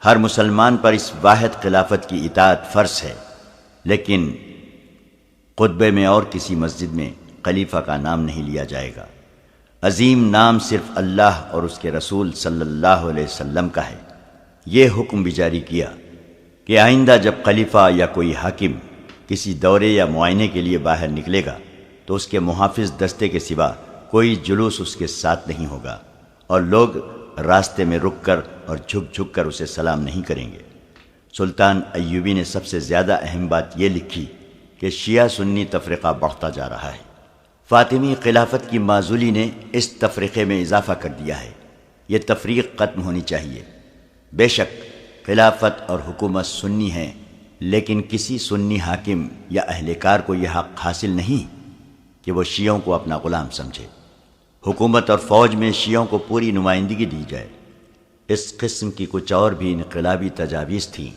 ہر مسلمان پر اس واحد خلافت کی اطاعت فرض ہے، لیکن خطبے میں اور کسی مسجد میں خلیفہ کا نام نہیں لیا جائے گا۔ عظیم نام صرف اللہ اور اس کے رسول صلی اللہ علیہ وسلم کا ہے۔ یہ حکم بھی جاری کیا کہ آئندہ جب خلیفہ یا کوئی حاکم کسی دورے یا معائنے کے لیے باہر نکلے گا تو اس کے محافظ دستے کے سوا کوئی جلوس اس کے ساتھ نہیں ہوگا اور لوگ راستے میں رک کر اور جھک جھک کر اسے سلام نہیں کریں گے۔ سلطان ایوبی نے سب سے زیادہ اہم بات یہ لکھی کہ شیعہ سنی تفرقہ بڑھتا جا رہا ہے۔ فاطمی خلافت کی معزولی نے اس تفریقے میں اضافہ کر دیا ہے۔ یہ تفریق ختم ہونی چاہیے۔ بے شک خلافت اور حکومت سنی ہیں، لیکن کسی سنی حاکم یا اہلکار کو یہ حق حاصل نہیں کہ وہ شیعوں کو اپنا غلام سمجھے۔ حکومت اور فوج میں شیعوں کو پوری نمائندگی دی جائے۔ اس قسم کی کچھ اور بھی انقلابی تجاویز تھیں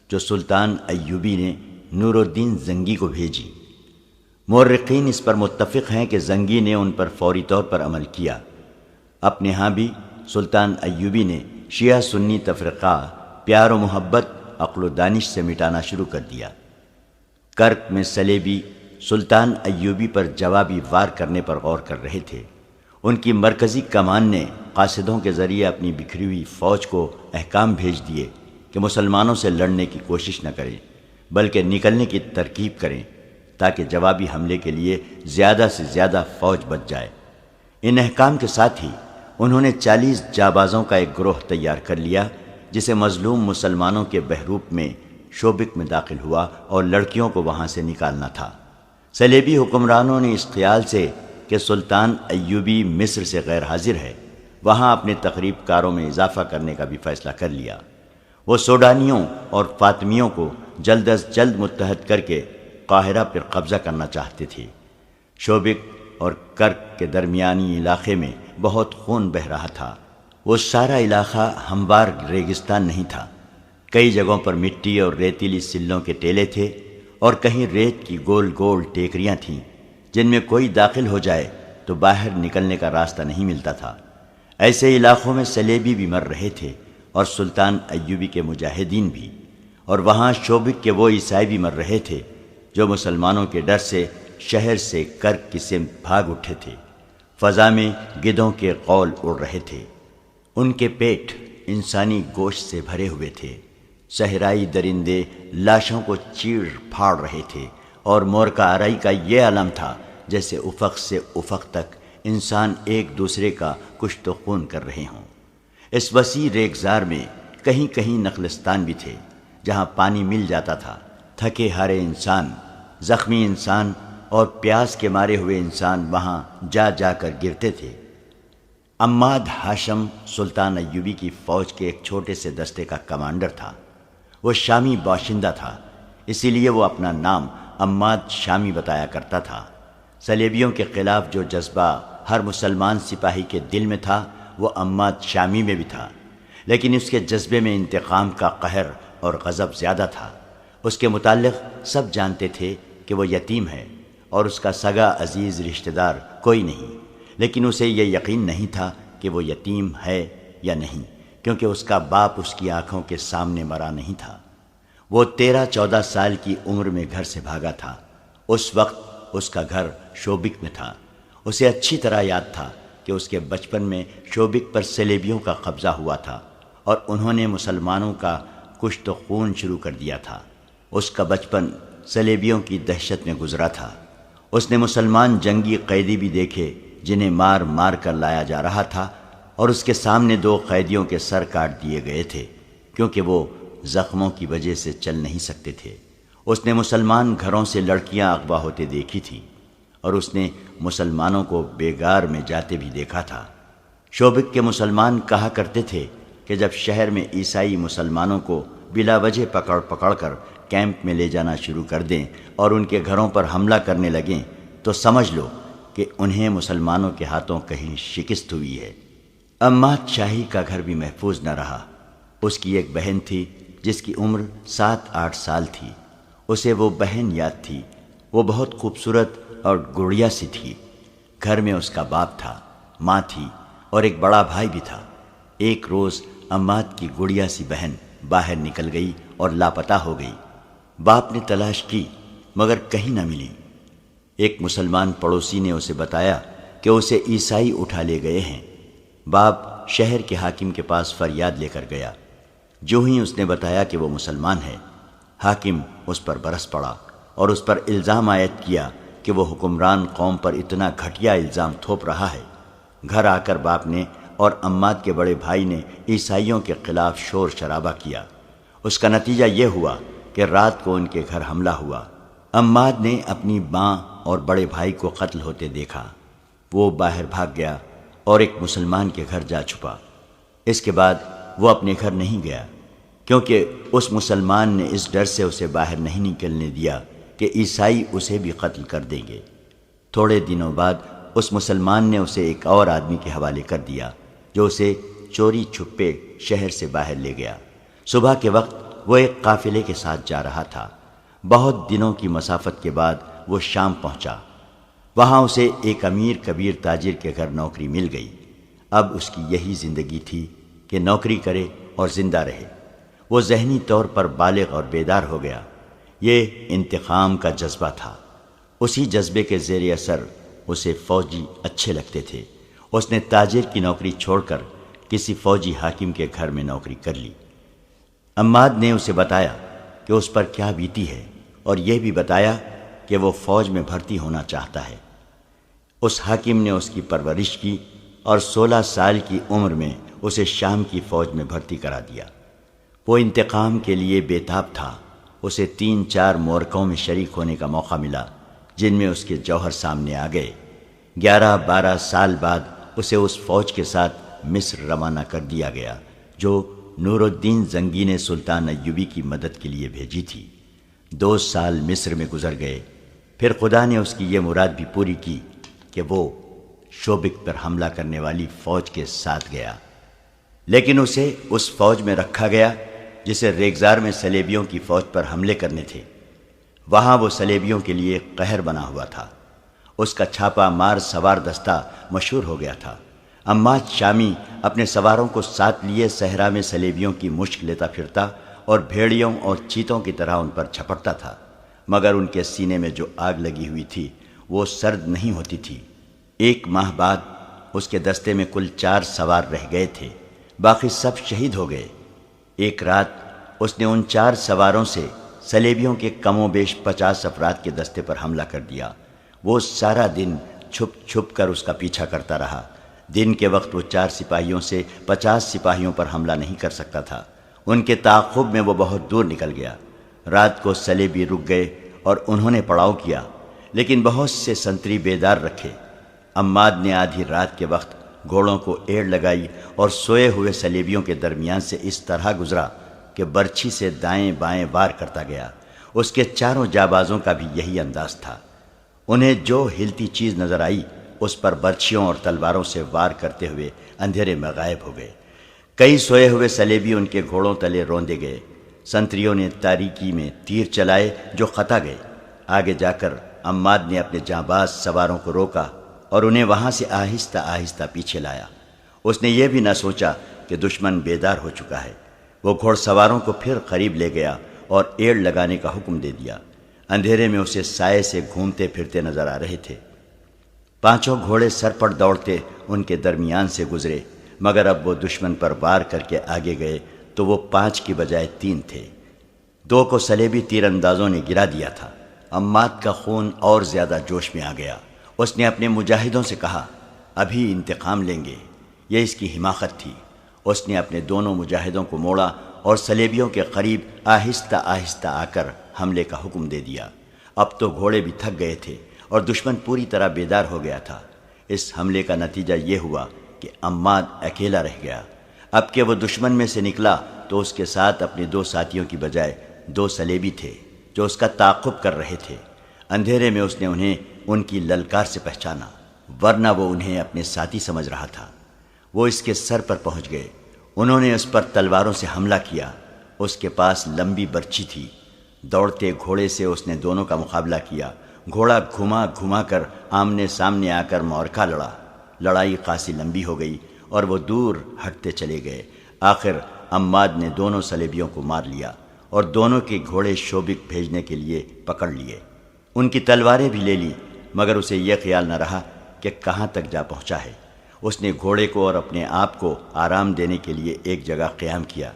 جو سلطان ایوبی نے نور الدین زنگی کو بھیجی۔ مورخین اس پر متفق ہیں کہ زنگی نے ان پر فوری طور پر عمل کیا۔ اپنے ہاں بھی سلطان ایوبی نے شیعہ سنی تفرقہ پیار و محبت، عقل و دانش سے مٹانا شروع کر دیا۔ کرک میں سلیبی سلطان ایوبی پر جوابی وار کرنے پر غور کر رہے تھے۔ ان کی مرکزی کمان نے قاصدوں کے ذریعے اپنی بکھری ہوئی فوج کو احکام بھیج دیے کہ مسلمانوں سے لڑنے کی کوشش نہ کریں، بلکہ نکلنے کی ترکیب کریں تاکہ جوابی حملے کے لیے زیادہ سے زیادہ فوج بچ جائے۔ ان احکام کے ساتھ ہی انہوں نے 40 جابازوں کا ایک گروہ تیار کر لیا، جسے مظلوم مسلمانوں کے بحروپ میں شوبک میں داخل ہوا اور لڑکیوں کو وہاں سے نکالنا تھا۔ صلیبی حکمرانوں نے اس خیال سے کہ سلطان ایوبی مصر سے غیر حاضر ہے، وہاں اپنے تقریب کاروں میں اضافہ کرنے کا بھی فیصلہ کر لیا۔ وہ سوڈانیوں اور فاطمیوں کو جلد از جلد متحد کر کے قاہرہ پر قبضہ کرنا چاہتے تھے۔ شوبک اور کرک کے درمیانی علاقے میں بہت خون بہہ رہا تھا۔ وہ سارا علاقہ ہموار ریگستان نہیں تھا۔ کئی جگہوں پر مٹی اور ریتیلی سلوں کے ٹیلے تھے اور کہیں ریت کی گول گول ٹیکریاں تھیں جن میں کوئی داخل ہو جائے تو باہر نکلنے کا راستہ نہیں ملتا تھا۔ ایسے علاقوں میں سلیبی بھی مر رہے تھے اور سلطان ایوبی کے مجاہدین بھی، اور وہاں شوبک کے وہ عیسائی بھی مر رہے تھے جو مسلمانوں کے ڈر سے شہر سے کرک کی سمت بھاگ اٹھے تھے۔ فضا میں گدھوں کے قول اڑ رہے تھے، ان کے پیٹ انسانی گوشت سے بھرے ہوئے تھے۔ صحرائی درندے لاشوں کو چیڑ پھاڑ رہے تھے اور مورکہ آرائی کا یہ عالم تھا جیسے افق سے افق تک انسان ایک دوسرے کا کشت و خون کر رہے ہوں۔ اس وسیع ریگزار میں کہیں کہیں نخلستان بھی تھے جہاں پانی مل جاتا تھا۔ تھکے ہارے انسان، زخمی انسان اور پیاس کے مارے ہوئے انسان وہاں جا جا کر گرتے تھے۔ عماد ہاشم سلطان ایوبی کی فوج کے ایک چھوٹے سے دستے کا کمانڈر تھا۔ وہ شامی باشندہ تھا، اسی لیے وہ اپنا نام عماد شامی بتایا کرتا تھا۔ صلیبیوں کے خلاف جو جذبہ ہر مسلمان سپاہی کے دل میں تھا وہ عماد شامی میں بھی تھا، لیکن اس کے جذبے میں انتقام کا قہر اور غضب زیادہ تھا۔ اس کے متعلق سب جانتے تھے کہ وہ یتیم ہے اور اس کا سگا عزیز رشتہ دار کوئی نہیں، لیکن اسے یہ یقین نہیں تھا کہ وہ یتیم ہے یا نہیں، کیونکہ اس کا باپ اس کی آنکھوں کے سامنے مرا نہیں تھا۔ وہ 13-14 سال کی عمر میں گھر سے بھاگا تھا۔ اس وقت اس کا گھر شوبک میں تھا۔ اسے اچھی طرح یاد تھا کہ اس کے بچپن میں شوبک پر صلیبیوں کا قبضہ ہوا تھا اور انہوں نے مسلمانوں کا کشت و خون شروع کر دیا تھا۔ اس کا بچپن صلیبیوں کی دہشت میں گزرا تھا۔ اس نے مسلمان جنگی قیدی بھی دیکھے جنہیں مار مار کر لایا جا رہا تھا، اور اس کے سامنے 2 قیدیوں کے سر کاٹ دیے گئے تھے کیونکہ وہ زخموں کی وجہ سے چل نہیں سکتے تھے۔ اس نے مسلمان گھروں سے لڑکیاں اغوا ہوتے دیکھی تھی اور اس نے مسلمانوں کو بیگار میں جاتے بھی دیکھا تھا۔ شوبک کے مسلمان کہا کرتے تھے کہ جب شہر میں عیسائی مسلمانوں کو بلا وجہ پکڑ پکڑ کر کیمپ میں لے جانا شروع کر دیں اور ان کے گھروں پر حملہ کرنے لگیں تو سمجھ لو کہ انہیں مسلمانوں کے ہاتھوں کہیں شکست ہوئی ہے۔ عماد شاہی کا گھر بھی محفوظ نہ رہا۔ اس کی ایک بہن تھی جس کی عمر 7-8 سال تھی۔ اسے وہ بہن یاد تھی۔ وہ بہت خوبصورت اور گڑیا سی تھی۔ گھر میں اس کا باپ تھا، ماں تھی اور ایک بڑا بھائی بھی تھا۔ ایک روز عماد کی گڑیا سی بہن باہر نکل گئی اور لاپتہ ہو گئی۔ باپ نے تلاش کی مگر کہیں نہ ملی۔ ایک مسلمان پڑوسی نے اسے بتایا کہ اسے عیسائی اٹھا لے گئے ہیں۔ باپ شہر کے حاکم کے پاس فریاد لے کر گیا۔ جو ہی اس نے بتایا کہ وہ مسلمان ہے، حاکم اس پر برس پڑا اور اس پر الزام عائد کیا کہ وہ حکمران قوم پر اتنا گھٹیا الزام تھوپ رہا ہے۔ گھر آ کر باپ نے اور عماد کے بڑے بھائی نے عیسائیوں کے خلاف شور شرابہ کیا۔ اس کا نتیجہ یہ ہوا کہ رات کو ان کے گھر حملہ ہوا۔ عماد نے اپنی ماں اور بڑے بھائی کو قتل ہوتے دیکھا۔ وہ باہر بھاگ گیا اور ایک مسلمان کے گھر جا چھپا۔ اس کے بعد وہ اپنے گھر نہیں گیا، کیونکہ اس مسلمان نے اس ڈر سے اسے باہر نہیں نکلنے دیا کہ عیسائی اسے بھی قتل کر دیں گے۔ تھوڑے دنوں بعد اس مسلمان نے اسے ایک اور آدمی کے حوالے کر دیا جو اسے چوری چھپے شہر سے باہر لے گیا۔ صبح کے وقت وہ ایک قافلے کے ساتھ جا رہا تھا۔ بہت دنوں کی مسافت کے بعد وہ شام پہنچا۔ وہاں اسے ایک امیر کبیر تاجر کے گھر نوکری مل گئی۔ اب اس کی یہی زندگی تھی کہ نوکری کرے اور زندہ رہے۔ وہ ذہنی طور پر بالغ اور بیدار ہو گیا۔ یہ انتقام کا جذبہ تھا۔ اسی جذبے کے زیر اثر اسے فوجی اچھے لگتے تھے۔ اس نے تاجر کی نوکری چھوڑ کر کسی فوجی حاکم کے گھر میں نوکری کر لی۔ عماد نے اسے بتایا کہ اس پر کیا بیتی ہے اور یہ بھی بتایا کہ وہ فوج میں بھرتی ہونا چاہتا ہے۔ اس حاکم نے اس کی پرورش کی اور 16 سال کی عمر میں اسے شام کی فوج میں بھرتی کرا دیا۔ وہ انتقام کے لیے بے تاب تھا۔ اسے 3-4 معرکوں میں شریک ہونے کا موقع ملا جن میں اس کے جوہر سامنے آ گئے۔ 11-12 سال بعد اسے اس فوج کے ساتھ مصر روانہ کر دیا گیا جو نور الدین زنگی نے سلطان ایوبی کی مدد کے لیے بھیجی تھی۔ 2 سال مصر میں گزر گئے۔ پھر خدا نے اس کی یہ مراد بھی پوری کی کہ وہ شوبک پر حملہ کرنے والی فوج کے ساتھ گیا، لیکن اسے اس فوج میں رکھا گیا جسے ریگزار میں صلیبیوں کی فوج پر حملے کرنے تھے۔ وہاں وہ صلیبیوں کے لیے قہر بنا ہوا تھا۔ اس کا چھاپا مار سوار دستہ مشہور ہو گیا تھا۔ عماد شامی اپنے سواروں کو ساتھ لیے صحرا میں صلیبیوں کی مشک لیتا پھرتا اور بھیڑیوں اور چیتوں کی طرح ان پر جھپٹتا تھا، مگر ان کے سینے میں جو آگ لگی ہوئی تھی وہ سرد نہیں ہوتی تھی۔ 1 ماہ بعد اس کے دستے میں کل 4 سوار رہ گئے تھے، باقی سب شہید ہو گئے۔ ایک رات اس نے ان 4 سواروں سے صلیبیوں کے کم و بیش 50 افراد کے دستے پر حملہ کر دیا۔ وہ سارا دن چھپ چھپ کر اس کا پیچھا کرتا رہا۔ دن کے وقت وہ 4 سپاہیوں سے 50 سپاہیوں پر حملہ نہیں کر سکتا تھا۔ ان کے تعاقب میں وہ بہت دور نکل گیا۔ رات کو صلیبی رک گئے اور انہوں نے پڑاؤ کیا، لیکن بہت سے سنتری بیدار رکھے۔ عماد نے آدھی رات کے وقت گھوڑوں کو ایڑ لگائی اور سوئے ہوئے صلیبیوں کے درمیان سے اس طرح گزرا کہ برچھی سے دائیں بائیں وار کرتا گیا۔ اس کے 4 جابازوں کا بھی یہی انداز تھا۔ انہیں جو ہلتی چیز نظر آئی اس پر برچھیوں اور تلواروں سے وار کرتے ہوئے اندھیرے میں غائب ہو گئے۔ کئی سوئے ہوئے صلیبی ان کے گھوڑوں تلے روندے گئے۔ سنتریوں نے تاریکی میں تیر چلائے جو خطا گئے۔ آگے جا کر عماد نے اپنے جانباز سواروں کو روکا اور انہیں وہاں سے آہستہ آہستہ پیچھے لایا۔ اس نے یہ بھی نہ سوچا کہ دشمن بیدار ہو چکا ہے۔ وہ گھوڑ سواروں کو پھر قریب لے گیا اور ایڑ لگانے کا حکم دے دیا۔ اندھیرے میں اسے سائے سے گھومتے پھرتے نظر آ رہے تھے۔ 5 گھوڑے سر پر دوڑتے ان کے درمیان سے گزرے، مگر اب وہ دشمن پر وار کر کے آگے گئے تو وہ 5 کی بجائے 3 تھے۔ 2 کو صلیبی تیر اندازوں نے گرا دیا تھا۔ عماد کا خون اور زیادہ جوش میں آ گیا۔ اس نے اپنے مجاہدوں سے کہا، ابھی انتقام لیں گے۔ یہ اس کی حماقت تھی۔ اس نے اپنے دونوں مجاہدوں کو موڑا اور صلیبیوں کے قریب آہستہ آہستہ آ کر حملے کا حکم دے دیا۔ اب تو گھوڑے بھی تھک گئے تھے اور دشمن پوری طرح بیدار ہو گیا تھا۔ اس حملے کا نتیجہ یہ ہوا کہ عماد اکیلا رہ گیا۔ اب کہ وہ دشمن میں سے نکلا تو اس کے ساتھ اپنے 2 ساتھیوں کی بجائے 2 صلیبی تھے جو اس کا تعاقب کر رہے تھے۔ اندھیرے میں اس نے انہیں ان کی للکار سے پہچانا، ورنہ وہ انہیں اپنے ساتھی سمجھ رہا تھا۔ وہ اس کے سر پر پہنچ گئے۔ انہوں نے اس پر تلواروں سے حملہ کیا۔ اس کے پاس لمبی برچھی تھی۔ دوڑتے گھوڑے سے اس نے دونوں کا مقابلہ کیا۔ گھوڑا گھما گھما کر آمنے سامنے آ کر معرکہ لڑا۔ لڑائی خاصی لمبی ہو گئی اور وہ دور ہٹتے چلے گئے۔ آخر عماد نے دونوں صلیبیوں کو مار لیا اور دونوں کے گھوڑے شوبک بھیجنے کے لیے پکڑ لیے۔ ان کی تلواریں بھی لے لی، مگر اسے یہ خیال نہ رہا کہ کہاں تک جا پہنچا ہے۔ اس نے گھوڑے کو اور اپنے آپ کو آرام دینے کے لیے ایک جگہ قیام کیا،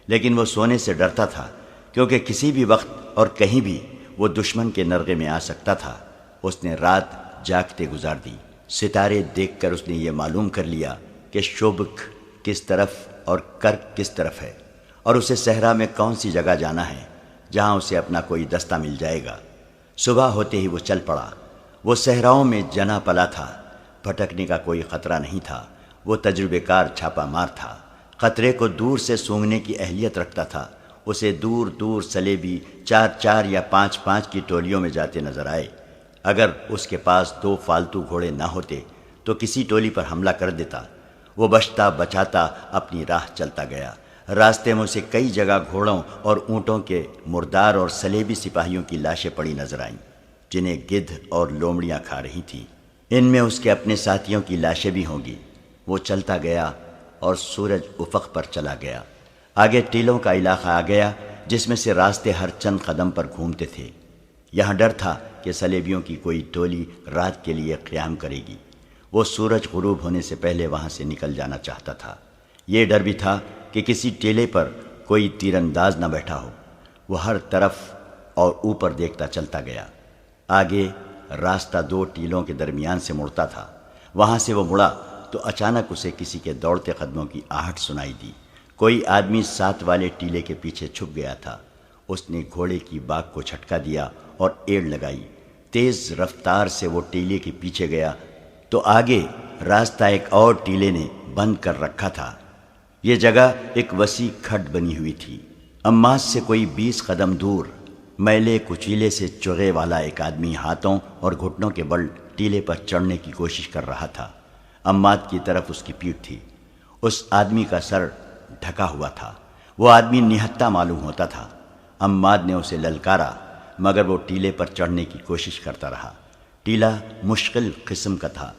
لیکن وہ سونے سے ڈرتا تھا کیونکہ کسی بھی وقت اور کہیں بھی وہ دشمن کے نرغے میں آ سکتا تھا۔ اس نے رات جاگتے گزار دی۔ ستارے دیکھ کر اس نے یہ معلوم کر لیا کہ شوبک کس طرف اور کرک کس طرف ہے، اور اسے صحرا میں کون سی جگہ جانا ہے جہاں اسے اپنا کوئی دستہ مل جائے گا۔ صبح ہوتے ہی وہ چل پڑا۔ وہ صحراؤں میں جنا پلا تھا، پھٹکنے کا کوئی خطرہ نہیں تھا۔ وہ تجربے کار چھاپا مار تھا، خطرے کو دور سے سونگھنے کی اہلیت رکھتا تھا۔ اسے دور دور سلیبی 4 یا 5 کی ٹولیوں میں جاتے نظر آئے۔ اگر اس کے پاس 2 فالتو گھوڑے نہ ہوتے تو کسی ٹولی پر حملہ کر دیتا۔ وہ بچتا بچاتا اپنی راہ چلتا گیا۔ راستے میں اسے کئی جگہ گھوڑوں اور اونٹوں کے مردار اور سلیبی سپاہیوں کی لاشیں پڑی نظر آئیں، جنہیں گدھ اور لومڑیاں کھا رہی تھیں۔ ان میں اس کے اپنے ساتھیوں کی لاشیں بھی ہوں گی۔ وہ چلتا گیا اور سورج افق پر چلا گیا۔ آگے ٹیلوں کا علاقہ آ گیا، جس میں سے راستے ہر چند قدم پر گھومتے تھے۔ یہاں ڈر تھا کہ سلیبیوں کی کوئی ٹولی رات کے لیے قیام کرے گی۔ وہ سورج غروب ہونے سے پہلے وہاں سے نکل جانا چاہتا تھا۔ یہ ڈر بھی تھا کہ کسی ٹیلے پر کوئی تیر انداز نہ بیٹھا ہو۔ وہ ہر طرف اور اوپر دیکھتا چلتا گیا۔ آگے راستہ 2 ٹیلوں کے درمیان سے مڑتا تھا۔ وہاں سے وہ مڑا تو اچانک اسے کسی کے دوڑتے قدموں کی آہٹ سنائی دی۔ کوئی آدمی 7 والے ٹیلے کے پیچھے چھپ گیا تھا۔ اس نے گھوڑے کی باگ کو جھٹکا دیا اور ایڑ لگائی۔ تیز رفتار سے وہ ٹیلے کے پیچھے گیا تو آگے راستہ ایک اور ٹیلے نے بند کر رکھا تھا۔ یہ جگہ ایک وسیع کھڈ بنی ہوئی تھی۔ عماس سے کوئی 20 قدم دور میلے کچیلے سے چغے والا ایک آدمی ہاتھوں اور گھٹنوں کے بل ٹیلے پر چڑھنے کی کوشش کر رہا تھا۔ عماد کی طرف اس کی پیٹھ تھی۔ اس آدمی کا سر ڈھکا ہوا تھا۔ وہ آدمی نہتہ معلوم ہوتا تھا۔ عماد نے اسے للکارا، مگر وہ ٹیلے پر چڑھنے کی کوشش کرتا رہا۔ ٹیلا مشکل قسم کا تھا۔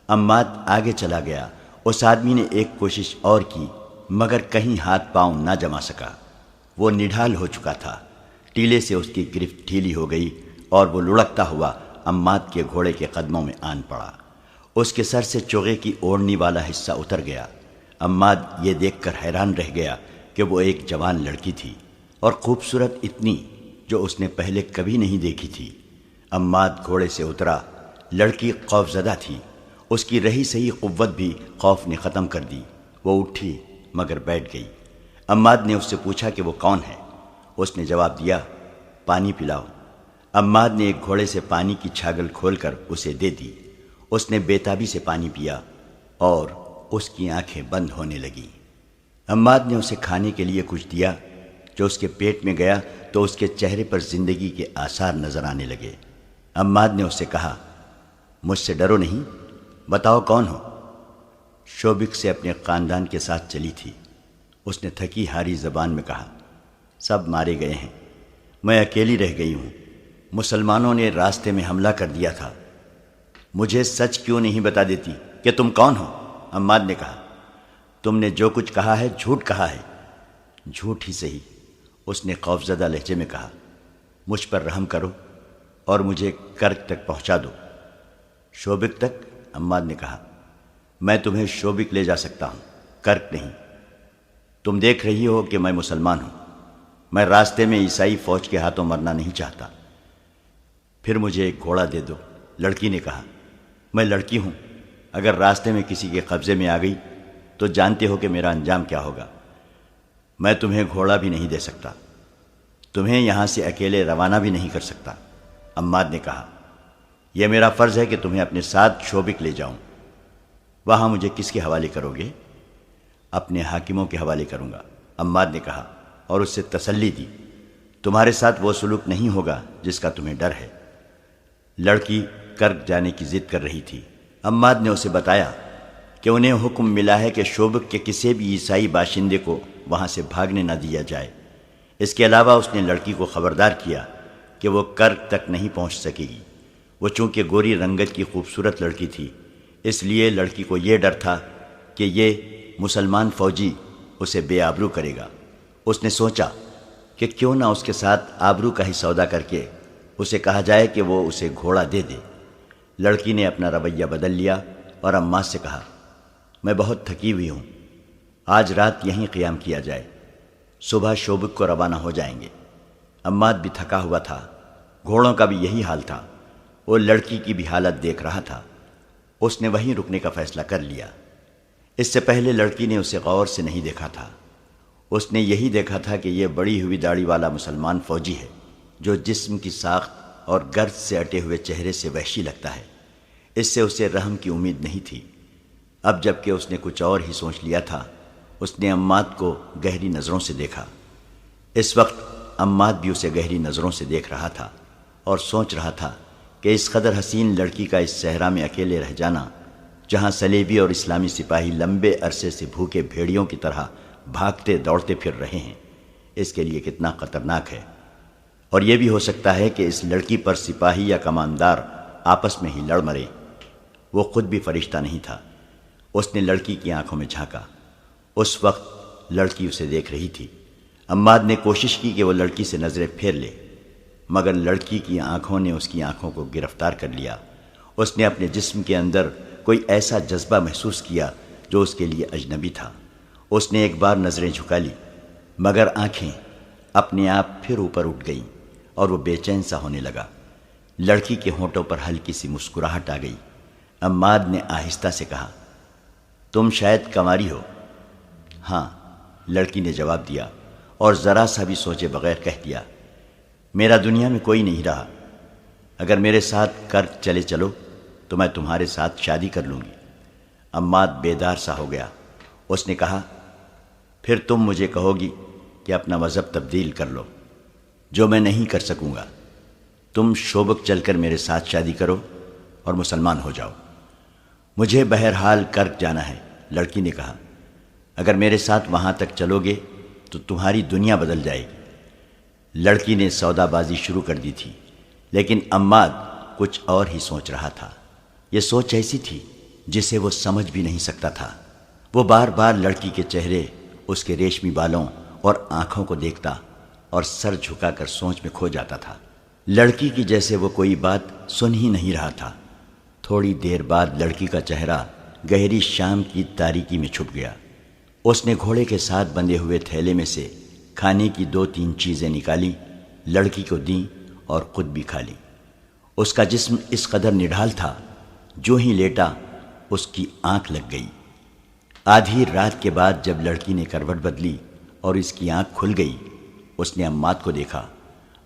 عماد آگے چلا گیا۔ اس آدمی نے ایک کوشش اور کی، مگر کہیں ہاتھ پاؤں نہ جما سکا۔ وہ نڈھال ہو چکا تھا۔ ٹیلے سے اس کی گرفت ڈھیلی ہو گئی اور وہ لڑکتا ہوا عماد کے گھوڑے کے قدموں میں آن پڑا۔ اس کے سر سے چوغے کی اوڑھنی والا حصہ اتر گیا۔ عماد یہ دیکھ کر حیران رہ گیا کہ وہ ایک جوان لڑکی تھی، اور خوبصورت اتنی جو اس نے پہلے کبھی نہیں دیکھی تھی۔ عماد گھوڑے سے اترا۔ لڑکی خوفزدہ تھی۔ اس کی رہی سہی قوت بھی خوف نے ختم کر دی۔ وہ اٹھی مگر بیٹھ گئی۔ عماد نے اس سے پوچھا کہ وہ کون ہے۔ اس نے جواب دیا، پانی پلاؤ۔ عماد نے ایک گھوڑے سے پانی کی چھاگل کھول کر اسے دے دی۔ اس نے بے تابی سے پانی پیا اور اس کی آنکھیں بند ہونے لگیں۔ عماد نے اسے کھانے کے لیے کچھ دیا۔ جو اس کے پیٹ میں گیا تو اس کے چہرے پر زندگی کے آثار نظر آنے لگے۔ عماد نے اس سے کہا، مجھ سے ڈرو نہیں، بتاؤ کون ہو؟ شوبک سے اپنے خاندان کے ساتھ چلی تھی۔ اس نے تھکی ہاری زبان میں کہا، سب مارے گئے ہیں، میں اکیلی رہ گئی ہوں۔ مسلمانوں نے راستے میں حملہ کر دیا تھا۔ مجھے سچ کیوں نہیں بتا دیتی کہ تم کون ہو؟ عماد نے کہا، تم نے جو کچھ کہا ہے جھوٹ کہا ہے۔ جھوٹ ہی صحیح، اس نے خوفزدہ لہجے میں کہا، مجھ پر رحم کرو اور مجھے کرک تک پہنچا دو۔ شوبک تک؟ عماد نے کہا، میں تمہیں شوبک لے جا سکتا ہوں، کرک نہیں۔ تم دیکھ رہی ہو کہ میں مسلمان ہوں۔ میں راستے میں عیسائی فوج کے ہاتھوں مرنا نہیں چاہتا۔ پھر مجھے ایک گھوڑا دے دو۔ لڑکی نے کہا، میں لڑکی ہوں، اگر راستے میں کسی کے قبضے میں آ گئی تو جانتے ہو کہ میرا انجام کیا ہوگا۔ میں تمہیں گھوڑا بھی نہیں دے سکتا، تمہیں یہاں سے اکیلے روانہ بھی نہیں کر سکتا۔ عماد نے کہا، یہ میرا فرض ہے کہ تمہیں اپنے ساتھ شوبک لے جاؤں۔ وہاں مجھے کس کے حوالے کرو گے؟ اپنے حاکموں کے حوالے کروں گا، عماد نے کہا، اور اس سے تسلی دی، تمہارے ساتھ وہ سلوک نہیں ہوگا جس کا تمہیں ڈر ہے۔ لڑکی کرک جانے کی ضد کر رہی تھی۔ عماد نے اسے بتایا کہ انہیں حکم ملا ہے کہ شوبک کے کسی بھی عیسائی باشندے کو وہاں سے بھاگنے نہ دیا جائے۔ اس کے علاوہ اس نے لڑکی کو خبردار کیا کہ وہ کرک تک نہیں پہنچ سکے گی۔ وہ چونکہ گوری رنگت کی خوبصورت لڑکی تھی، اس لیے لڑکی کو یہ ڈر تھا کہ یہ مسلمان فوجی اسے بے آبرو کرے گا۔ اس نے سوچا کہ کیوں نہ اس کے ساتھ آبرو کا ہی سودا کر کے اسے کہا جائے کہ وہ اسے گھوڑا دے دے۔ لڑکی نے اپنا رویہ بدل لیا اور عماد سے کہا، میں بہت تھکی ہوئی ہوں، آج رات یہیں قیام کیا جائے، صبح شوبک کو روانہ ہو جائیں گے۔ عماد بھی تھکا ہوا تھا، گھوڑوں کا بھی یہی حال تھا۔ وہ لڑکی کی بھی حالت دیکھ رہا تھا۔ اس نے وہیں رکنے کا فیصلہ کر لیا۔ اس سے پہلے لڑکی نے اسے غور سے نہیں دیکھا تھا۔ اس نے یہی دیکھا تھا کہ یہ بڑی ہوئی داڑھی والا مسلمان فوجی ہے جو جسم کی ساخت اور گرد سے اٹے ہوئے چہرے سے وحشی لگتا ہے۔ اس سے اسے رحم کی امید نہیں تھی۔ اب جب کہ اس نے کچھ اور ہی سوچ لیا تھا، اس نے عماد کو گہری نظروں سے دیکھا۔ اس وقت عماد بھی اسے گہری نظروں سے دیکھ رہا تھا اور سوچ رہا تھا کہ اس قدر حسین لڑکی کا اس صحرا میں اکیلے رہ جانا، جہاں صلیبی اور اسلامی سپاہی لمبے عرصے سے بھوکے بھیڑیوں کی طرح بھاگتے دوڑتے پھر رہے ہیں، اس کے لیے کتنا خطرناک ہے۔ اور یہ بھی ہو سکتا ہے کہ اس لڑکی پر سپاہی یا کماندار آپس میں ہی لڑ مرے۔ وہ خود بھی فرشتہ نہیں تھا۔ اس نے لڑکی کی آنکھوں میں جھانکا۔ اس وقت لڑکی اسے دیکھ رہی تھی۔ عماد نے کوشش کی کہ وہ لڑکی سے نظریں پھیر لے، مگر لڑکی کی آنکھوں نے اس کی آنکھوں کو گرفتار کر لیا۔ اس نے اپنے جسم کے اندر کوئی ایسا جذبہ محسوس کیا جو اس کے لیے اجنبی تھا۔ اس نے ایک بار نظریں جھکا لی، مگر آنکھیں اپنے آپ پھر اوپر اٹھ گئیں اور وہ بے چین سا ہونے لگا۔ لڑکی کے ہونٹوں پر ہلکی سی مسکراہٹ آ گئی۔ عماد نے آہستہ سے کہا، تم شاید کنواری ہو؟ ہاں، لڑکی نے جواب دیا اور ذرا سا بھی سوچے بغیر کہہ دیا، میرا دنیا میں کوئی نہیں رہا۔ اگر میرے ساتھ کرک چلے چلو تو میں تمہارے ساتھ شادی کر لوں گی۔ عماد بیدار سا ہو گیا۔ اس نے کہا، پھر تم مجھے کہو گی کہ اپنا مذہب تبدیل کر لو، جو میں نہیں کر سکوں گا۔ تم شوبک چل کر میرے ساتھ شادی کرو اور مسلمان ہو جاؤ۔ مجھے بہرحال کرک جانا ہے، لڑکی نے کہا۔ اگر میرے ساتھ وہاں تک چلو گے تو تمہاری دنیا بدل جائے گی۔ لڑکی نے سودا بازی شروع کر دی تھی، لیکن عماد کچھ اور ہی سوچ رہا تھا۔ یہ سوچ ایسی تھی جسے وہ سمجھ بھی نہیں سکتا تھا۔ وہ بار بار لڑکی کے چہرے، اس کے ریشمی بالوں اور آنکھوں کو دیکھتا اور سر جھکا کر سوچ میں کھو جاتا تھا۔ لڑکی کی جیسے وہ کوئی بات سن ہی نہیں رہا تھا۔ تھوڑی دیر بعد لڑکی کا چہرہ گہری شام کی تاریکی میں چھپ گیا۔ اس نے گھوڑے کے ساتھ بندھے ہوئے تھیلے میں سے کھانے کی 2-3 چیزیں نکالی، لڑکی کو دیں اور خود بھی کھا لی۔ اس کا جسم اس قدر نڈھال تھا، جو ہی لیٹا اس کی آنکھ لگ گئی۔ آدھی رات کے بعد جب لڑکی نے کروٹ بدلی اور اس کی آنکھ کھل گئی، اس نے عماد کو دیکھا۔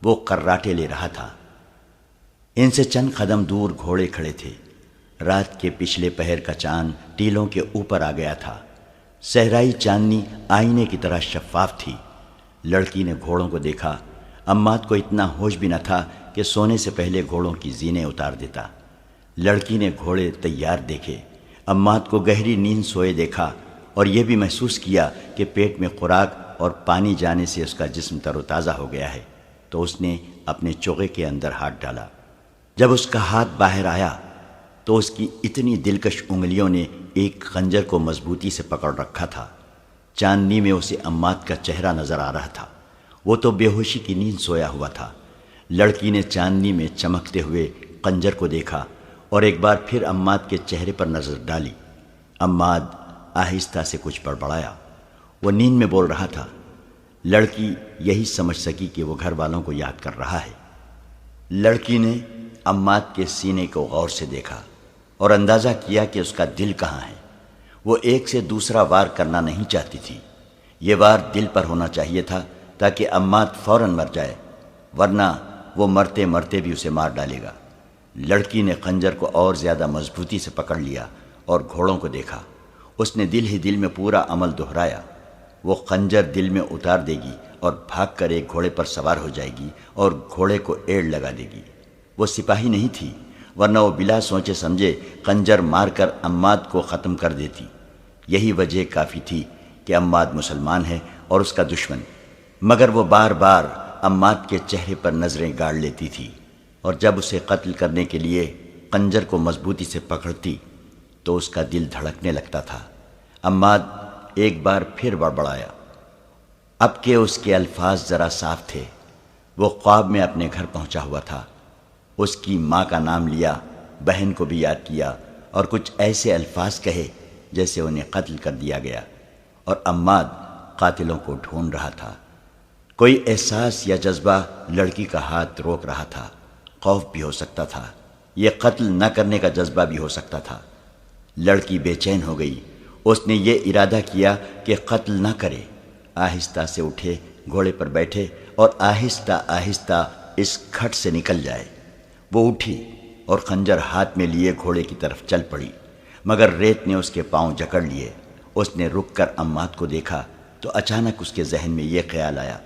وہ قراٹے لے رہا تھا۔ ان سے چند قدم دور گھوڑے کھڑے تھے۔ رات کے پچھلے پہر کا چاند ٹیلوں کے اوپر آ گیا تھا۔ صحرائی چاندنی آئینے کی طرح شفاف تھی۔ لڑکی نے گھوڑوں کو دیکھا۔ عماد کو اتنا ہوش بھی نہ تھا کہ سونے سے پہلے گھوڑوں کی زینیں اتار دیتا۔ لڑکی نے گھوڑے تیار دیکھے۔ عماد کو گہری نیند سوئے دیکھا اور یہ بھی محسوس کیا کہ پیٹ میں خوراک اور پانی جانے سے اس کا جسم تر و تازہ ہو گیا ہے، تو اس نے اپنے چوغے کے اندر ہاتھ ڈالا۔ جب اس کا ہاتھ باہر آیا تو اس کی اتنی دلکش انگلیوں نے ایک خنجر کو مضبوطی سے پکڑ رکھا تھا۔ چاندنی میں اسے عماد کا چہرہ نظر آ رہا تھا۔ وہ تو بے ہوشی کی نیند سویا ہوا تھا۔ لڑکی نے چاندنی میں چمکتے ہوئے خنجر کو دیکھا اور ایک بار پھر عماد کے چہرے پر نظر ڈالی۔ عماد آہستہ سے کچھ بڑبڑایا۔ وہ نیند میں بول رہا تھا۔ لڑکی یہی سمجھ سکی کہ وہ گھر والوں کو یاد کر رہا ہے۔ لڑکی نے عماد کے سینے کو غور سے دیکھا اور اندازہ کیا کہ اس کا دل کہاں ہے۔ وہ ایک سے دوسرا وار کرنا نہیں چاہتی تھی۔ یہ وار دل پر ہونا چاہیے تھا تاکہ عماد فوراً مر جائے، ورنہ وہ مرتے مرتے بھی اسے مار ڈالے گا۔ لڑکی نے خنجر کو اور زیادہ مضبوطی سے پکڑ لیا اور گھوڑوں کو دیکھا۔ اس نے دل ہی دل میں پورا عمل دہرایا۔ وہ خنجر دل میں اتار دے گی اور بھاگ کر ایک گھوڑے پر سوار ہو جائے گی اور گھوڑے کو ایڑ لگا دے گی۔ وہ سپاہی نہیں تھی، ورنہ وہ بلا سوچے سمجھے خنجر مار کر عماد کو ختم کر دیتی۔ یہی وجہ کافی تھی کہ عماد مسلمان ہے اور اس کا دشمن، مگر وہ بار بار عماد کے چہرے پر نظریں گاڑ لیتی تھی، اور جب اسے قتل کرنے کے لیے خنجر کو مضبوطی سے پکڑتی تو اس کا دل دھڑکنے لگتا تھا۔ عماد ایک بار پھر بڑبڑایا۔ اب کہ اس کے الفاظ ذرا صاف تھے۔ وہ خواب میں اپنے گھر پہنچا ہوا تھا۔ اس کی ماں کا نام لیا، بہن کو بھی یاد کیا اور کچھ ایسے الفاظ کہے جیسے انہیں قتل کر دیا گیا، اور عماد قاتلوں کو ڈھونڈ رہا تھا۔ کوئی احساس یا جذبہ لڑکی کا ہاتھ روک رہا تھا۔ خوف بھی ہو سکتا تھا، یہ قتل نہ کرنے کا جذبہ بھی ہو سکتا تھا۔ لڑکی بے چین ہو گئی۔ اس نے یہ ارادہ کیا کہ قتل نہ کرے۔ آہستہ سے اٹھے، گھوڑے پر بیٹھے اور آہستہ آہستہ اس کھٹ سے نکل جائے۔ وہ اٹھی اور خنجر ہاتھ میں لیے گھوڑے کی طرف چل پڑی، مگر ریت نے اس کے پاؤں جکڑ لیے۔ اس نے رک کر عماد کو دیکھا تو اچانک اس کے ذہن میں یہ خیال آیا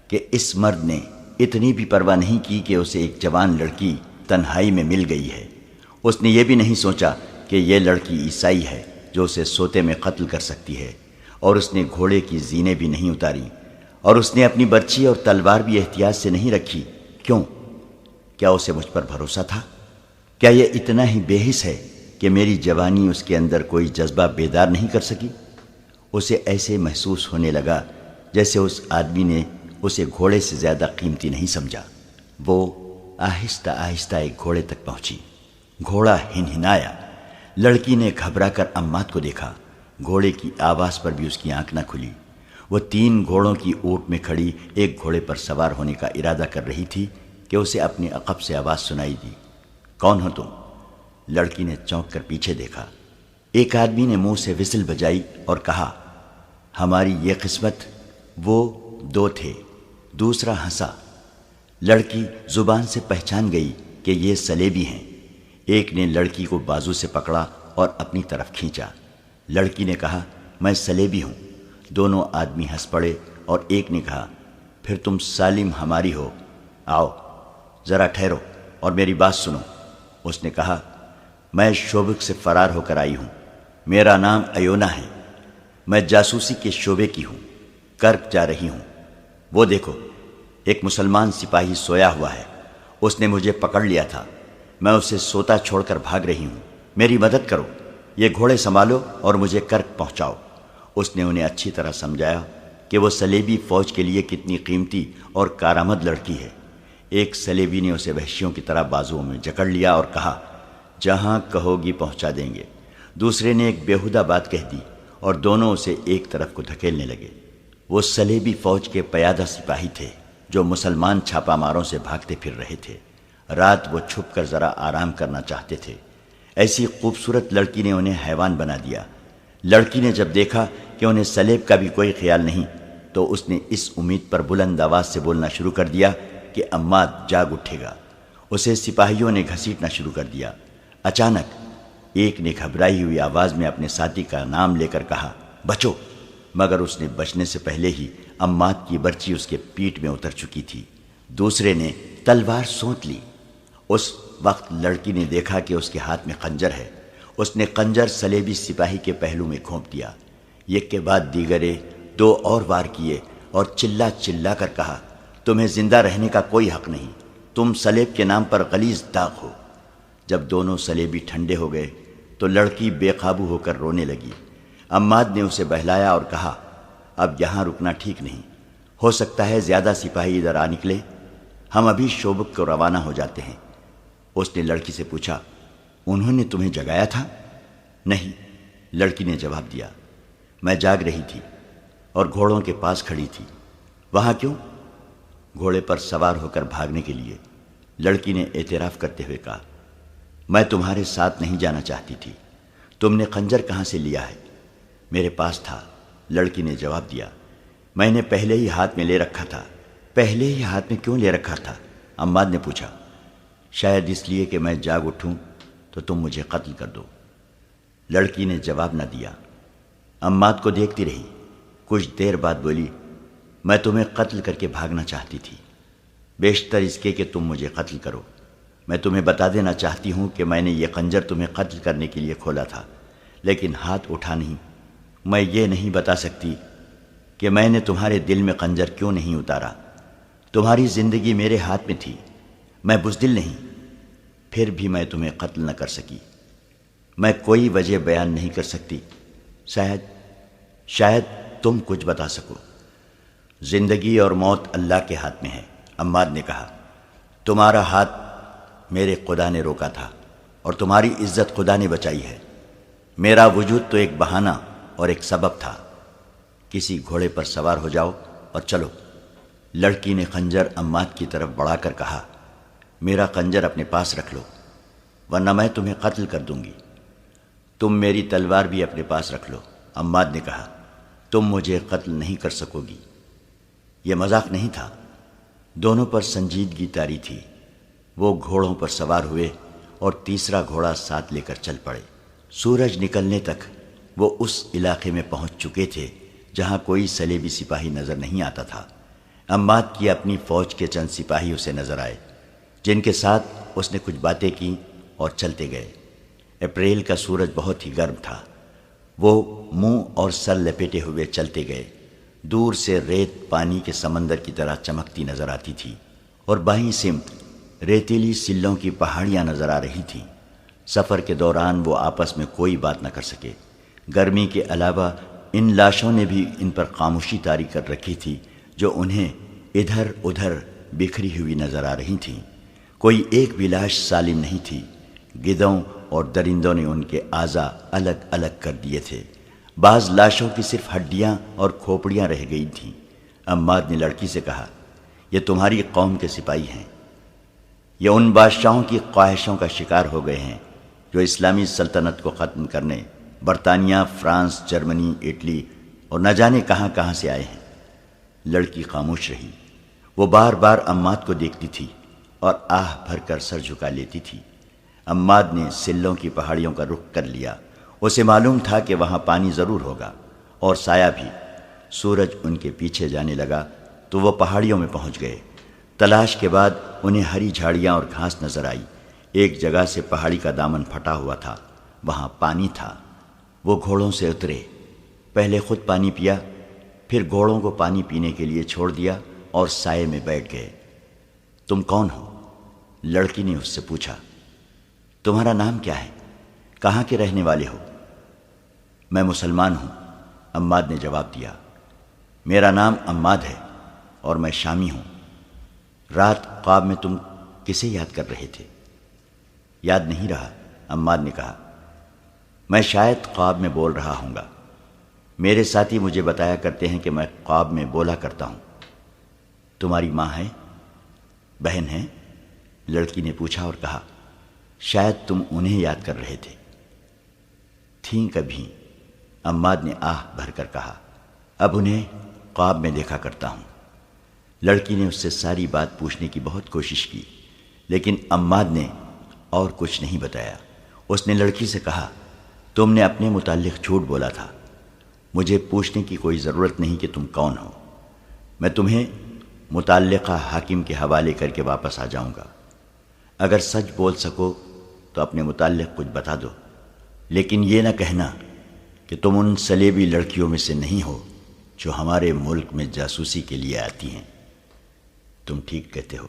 کہ اس مرد نے اتنی بھی پرواہ نہیں کی کہ اسے ایک جوان لڑکی تنہائی میں مل گئی ہے۔ اس نے یہ بھی نہیں سوچا کہ یہ لڑکی عیسائی ہے جو اسے سوتے میں قتل کر سکتی ہے، اور اس نے گھوڑے کی زینیں بھی نہیں اتاری، اور اس نے اپنی برچی اور تلوار بھی احتیاط سے نہیں رکھی۔ کیوں؟ کیا اسے مجھ پر بھروسہ تھا؟ کیا یہ اتنا ہی بے حس ہے کہ میری جوانی اس کے اندر کوئی جذبہ بیدار نہیں کر سکی؟ اسے ایسے محسوس ہونے لگا جیسے اس آدمی نے اسے گھوڑے سے زیادہ قیمتی نہیں سمجھا۔ وہ آہستہ آہستہ ایک گھوڑے تک پہنچی۔ گھوڑا ہنہنایا۔ لڑکی نے گھبرا کر عماد کو دیکھا۔ گھوڑے کی آواز پر بھی اس کی آنکھ نہ کھلی۔ وہ 3 گھوڑوں کی اونٹ میں کھڑی ایک گھوڑے پر سوار ہونے کا ارادہ کر رہی تھی کہ اسے اپنے عقب سے آواز سنائی دی، کون ہو تم؟ لڑکی نے چونک کر پیچھے دیکھا۔ ایک آدمی نے منہ سے وسل بجائی اور کہا، ہماری یہ قسمت۔ وہ 2 تھے، دوسرا ہنسا۔ لڑکی زبان سے پہچان گئی کہ یہ سلیبی ہیں۔ ایک نے لڑکی کو بازو سے پکڑا اور اپنی طرف کھینچا۔ لڑکی نے کہا، میں سلیبی ہوں۔ دونوں آدمی ہنس پڑے اور ایک نے کہا، پھر تم سالم ہماری ہو۔ آؤ ذرا ٹھہرو اور میری بات سنو۔ اس نے کہا، میں شوبک سے فرار ہو کر آئی ہوں۔ میرا نام ایونا ہے۔ میں جاسوسی کے شعبے کی ہوں۔ کرک جا رہی ہوں۔ وہ دیکھو، ایک مسلمان سپاہی سویا ہوا ہے۔ اس نے مجھے پکڑ لیا تھا۔ میں اسے سوتا چھوڑ کر بھاگ رہی ہوں۔ میری مدد کرو۔ یہ گھوڑے سنبھالو اور مجھے کرک پہنچاؤ۔ اس نے انہیں اچھی طرح سمجھایا کہ وہ سلیبی فوج کے لیے کتنی قیمتی اور کارآمد لڑکی ہے۔ ایک سلیبی نے اسے وحشیوں کی طرح بازوؤں میں جکڑ لیا اور کہا، جہاں کہو گی پہنچا دیں گے۔ دوسرے نے ایک بیہودہ بات کہہ دی اور دونوں اسے ایک طرف کو دھکیلنے لگے۔ وہ سلیبی فوج کے پیادہ سپاہی تھے جو مسلمان چھاپا ماروں سے بھاگتے پھر رہے تھے۔ رات وہ چھپ کر ذرا آرام کرنا چاہتے تھے۔ ایسی خوبصورت لڑکی نے انہیں حیوان بنا دیا۔ لڑکی نے جب دیکھا کہ انہیں سلیب کا بھی کوئی خیال نہیں تو اس نے اس امید پر بلند آواز سے بولنا شروع کر دیا کہ عماد جاگ اٹھے گا۔ اسے سپاہیوں نے گھسیٹنا شروع کر دیا۔ اچانک ایک نے گھبرائی ہوئی آواز میں اپنے ساتھی کا نام لے کر کہا، بچو، مگر اس نے بچنے سے پہلے ہی عماد کی برچی اس کے پیٹھ میں اتر چکی تھی۔ دوسرے نے تلوار سونت لی۔ اس وقت لڑکی نے دیکھا کہ اس کے ہاتھ میں خنجر ہے۔ اس نے خنجر سلیبی سپاہی کے پہلو میں گھونپ دیا۔ ایک کے بعد دیگرے 2 اور وار کیے اور چلا چلا کر کہا، تمہیں زندہ رہنے کا کوئی حق نہیں۔ تم سلیب کے نام پر غلیظ داغ ہو۔ جب دونوں سلیبی ٹھنڈے ہو گئے تو لڑکی بے قابو ہو کر رونے لگی۔ عماد نے اسے بہلایا اور کہا، اب یہاں رکنا ٹھیک نہیں، ہو سکتا ہے زیادہ سپاہی ادھر آ نکلے، ہم ابھی شوبک کو روانہ ہو جاتے ہیں۔ اس نے لڑکی سے پوچھا، انہوں نے تمہیں جگایا تھا؟ نہیں، لڑکی نے جواب دیا، میں جاگ رہی تھی اور گھوڑوں کے پاس کھڑی تھی۔ وہاں کیوں؟ گھوڑے پر سوار ہو کر بھاگنے کے لیے۔ لڑکی نے اعتراف کرتے ہوئے کہا، میں تمہارے ساتھ نہیں جانا چاہتی تھی۔ تم نے خنجر کہاں سے لیا ہے؟ میرے پاس تھا، لڑکی نے جواب دیا، میں نے پہلے ہی ہاتھ میں لے رکھا تھا۔ پہلے ہی ہاتھ میں کیوں لے رکھا تھا؟ عماد نے پوچھا۔ شاید اس لیے کہ میں جاگ اٹھوں تو تم مجھے قتل کر دو۔ لڑکی نے جواب نہ دیا۔ عماد کو دیکھتی رہی۔ کچھ دیر بعد بولی، میں تمہیں قتل کر کے بھاگنا چاہتی تھی، بیشتر اس کے کہ تم مجھے قتل کرو۔ میں تمہیں بتا دینا چاہتی ہوں کہ میں نے یہ خنجر تمہیں قتل کرنے کے لیے کھولا تھا، لیکن ہاتھ اٹھا نہیں۔ میں یہ نہیں بتا سکتی کہ میں نے تمہارے دل میں خنجر کیوں نہیں اتارا۔ تمہاری زندگی میرے ہاتھ میں تھی، میں بزدل نہیں، پھر بھی میں تمہیں قتل نہ کر سکی۔ میں کوئی وجہ بیان نہیں کر سکتی، شاید تم کچھ بتا سکو۔ زندگی اور موت اللہ کے ہاتھ میں ہے، عماد نے کہا۔ تمہارا ہاتھ میرے خدا نے روکا تھا اور تمہاری عزت خدا نے بچائی ہے۔ میرا وجود تو ایک بہانہ اور ایک سبب تھا۔ کسی گھوڑے پر سوار ہو جاؤ اور چلو۔ لڑکی نے خنجر عماد کی طرف بڑھا کر کہا، میرا خنجر اپنے پاس رکھ لو ورنہ میں تمہیں قتل کر دوں گی۔ تم میری تلوار بھی اپنے پاس رکھ لو، عماد نے کہا، تم مجھے قتل نہیں کر سکو گی۔ یہ مذاق نہیں تھا، دونوں پر سنجیدگی طاری تھی۔ وہ گھوڑوں پر سوار ہوئے اور تیسرا گھوڑا ساتھ لے کر چل پڑے۔ سورج نکلنے تک وہ اس علاقے میں پہنچ چکے تھے جہاں کوئی صلیبی سپاہی نظر نہیں آتا تھا۔ عماد کی اپنی فوج کے چند سپاہی اسے نظر آئے، جن کے ساتھ اس نے کچھ باتیں کی اور چلتے گئے۔ اپریل کا سورج بہت ہی گرم تھا۔ وہ منہ اور سر لپیٹے ہوئے چلتے گئے۔ دور سے ریت پانی کے سمندر کی طرح چمکتی نظر آتی تھی اور بائیں سمت ریتیلی سلوں کی پہاڑیاں نظر آ رہی تھیں۔ سفر کے دوران وہ آپس میں کوئی بات نہ کر سکے۔ گرمی کے علاوہ ان لاشوں نے بھی ان پر خاموشی طاری کر رکھی تھی جو انہیں ادھر ادھر بکھری ہوئی نظر آ رہی تھیں۔ کوئی ایک بھی لاش سالم نہیں تھی۔ گدھوں اور درندوں نے ان کے اعضاء الگ الگ کر دیے تھے۔ بعض لاشوں کی صرف ہڈیاں اور کھوپڑیاں رہ گئی تھیں۔ عماد نے لڑکی سے کہا، یہ تمہاری قوم کے سپاہی ہیں۔ یہ ان بادشاہوں کی خواہشوں کا شکار ہو گئے ہیں جو اسلامی سلطنت کو ختم کرنے برطانیہ، فرانس، جرمنی، اٹلی اور نہ جانے کہاں کہاں سے آئے ہیں۔ لڑکی خاموش رہی۔ وہ بار بار عماد کو دیکھتی تھی اور آہ بھر کر سر جھکا لیتی تھی۔ عماد نے سلوں کی پہاڑیوں کا رخ کر لیا۔ اسے معلوم تھا کہ وہاں پانی ضرور ہوگا اور سایہ بھی۔ سورج ان کے پیچھے جانے لگا تو وہ پہاڑیوں میں پہنچ گئے۔ تلاش کے بعد انہیں ہری جھاڑیاں اور گھاس نظر آئی۔ ایک جگہ سے پہاڑی کا دامن پھٹا ہوا تھا، وہاں پانی تھا۔ وہ گھوڑوں سے اترے، پہلے خود پانی پیا، پھر گھوڑوں کو پانی پینے کے لیے چھوڑ دیا اور سائے میں بیٹھ گئے۔ تم کون ہو؟ لڑکی نے اس سے پوچھا۔ تمہارا نام کیا ہے؟ کہاں کے رہنے والے ہو؟ میں مسلمان ہوں، عماد نے جواب دیا۔ میرا نام عماد ہے اور میں شامی ہوں۔ رات خواب میں تم کسے یاد کر رہے تھے؟ یاد نہیں رہا، عماد نے کہا۔ میں شاید خواب میں بول رہا ہوں گا۔ میرے ساتھی مجھے بتایا کرتے ہیں کہ میں خواب میں بولا کرتا ہوں۔ تمہاری ماں ہے؟ بہن ہے؟ لڑکی نے پوچھا اور کہا، شاید تم انہیں یاد کر رہے تھے۔ تھیں کبھی، عماد نے آہ بھر کر کہا۔ اب انہیں خواب میں دیکھا کرتا ہوں۔ لڑکی نے اس سے ساری بات پوچھنے کی بہت کوشش کی، لیکن عماد نے اور کچھ نہیں بتایا۔ اس نے لڑکی سے کہا، تم نے اپنے متعلق جھوٹ بولا تھا۔ مجھے پوچھنے کی کوئی ضرورت نہیں کہ تم کون ہو۔ میں تمہیں متعلقہ حاکم کے حوالے کر کے واپس آ جاؤں گا۔ اگر سچ بول سکو تو اپنے متعلق کچھ بتا دو، لیکن یہ نہ کہنا کہ تم ان صلیبی لڑکیوں میں سے نہیں ہو جو ہمارے ملک میں جاسوسی کے لیے آتی ہیں۔ تم ٹھیک کہتے ہو،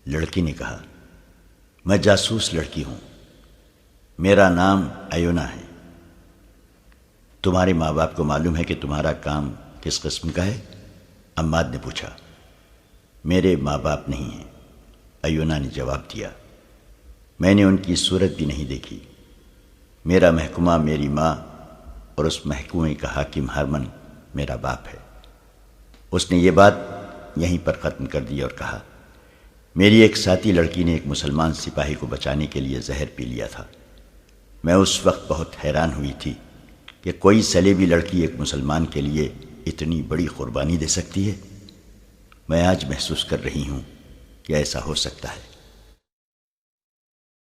لڑکی نے کہا۔ میں جاسوس لڑکی ہوں۔ میرا نام ایونا ہے۔ تمہارے ماں باپ کو معلوم ہے کہ تمہارا کام کس قسم کا ہے؟ عماد نے پوچھا۔ میرے ماں باپ نہیں ہیں، ایونا نے جواب دیا۔ میں نے ان کی صورت بھی نہیں دیکھی۔ میرا محکمہ میری ماں اور اس محکمے کا حاکم ہرمن میرا باپ ہے۔ اس نے یہ بات یہیں پر ختم کر دی اور کہا، میری ایک ساتھی لڑکی نے ایک مسلمان سپاہی کو بچانے کے لیے زہر پی لیا تھا۔ میں اس وقت بہت حیران ہوئی تھی کہ کوئی صلیبی لڑکی ایک مسلمان کے لیے اتنی بڑی قربانی دے سکتی ہے۔ میں آج محسوس کر رہی ہوں کہ ایسا ہو سکتا ہے۔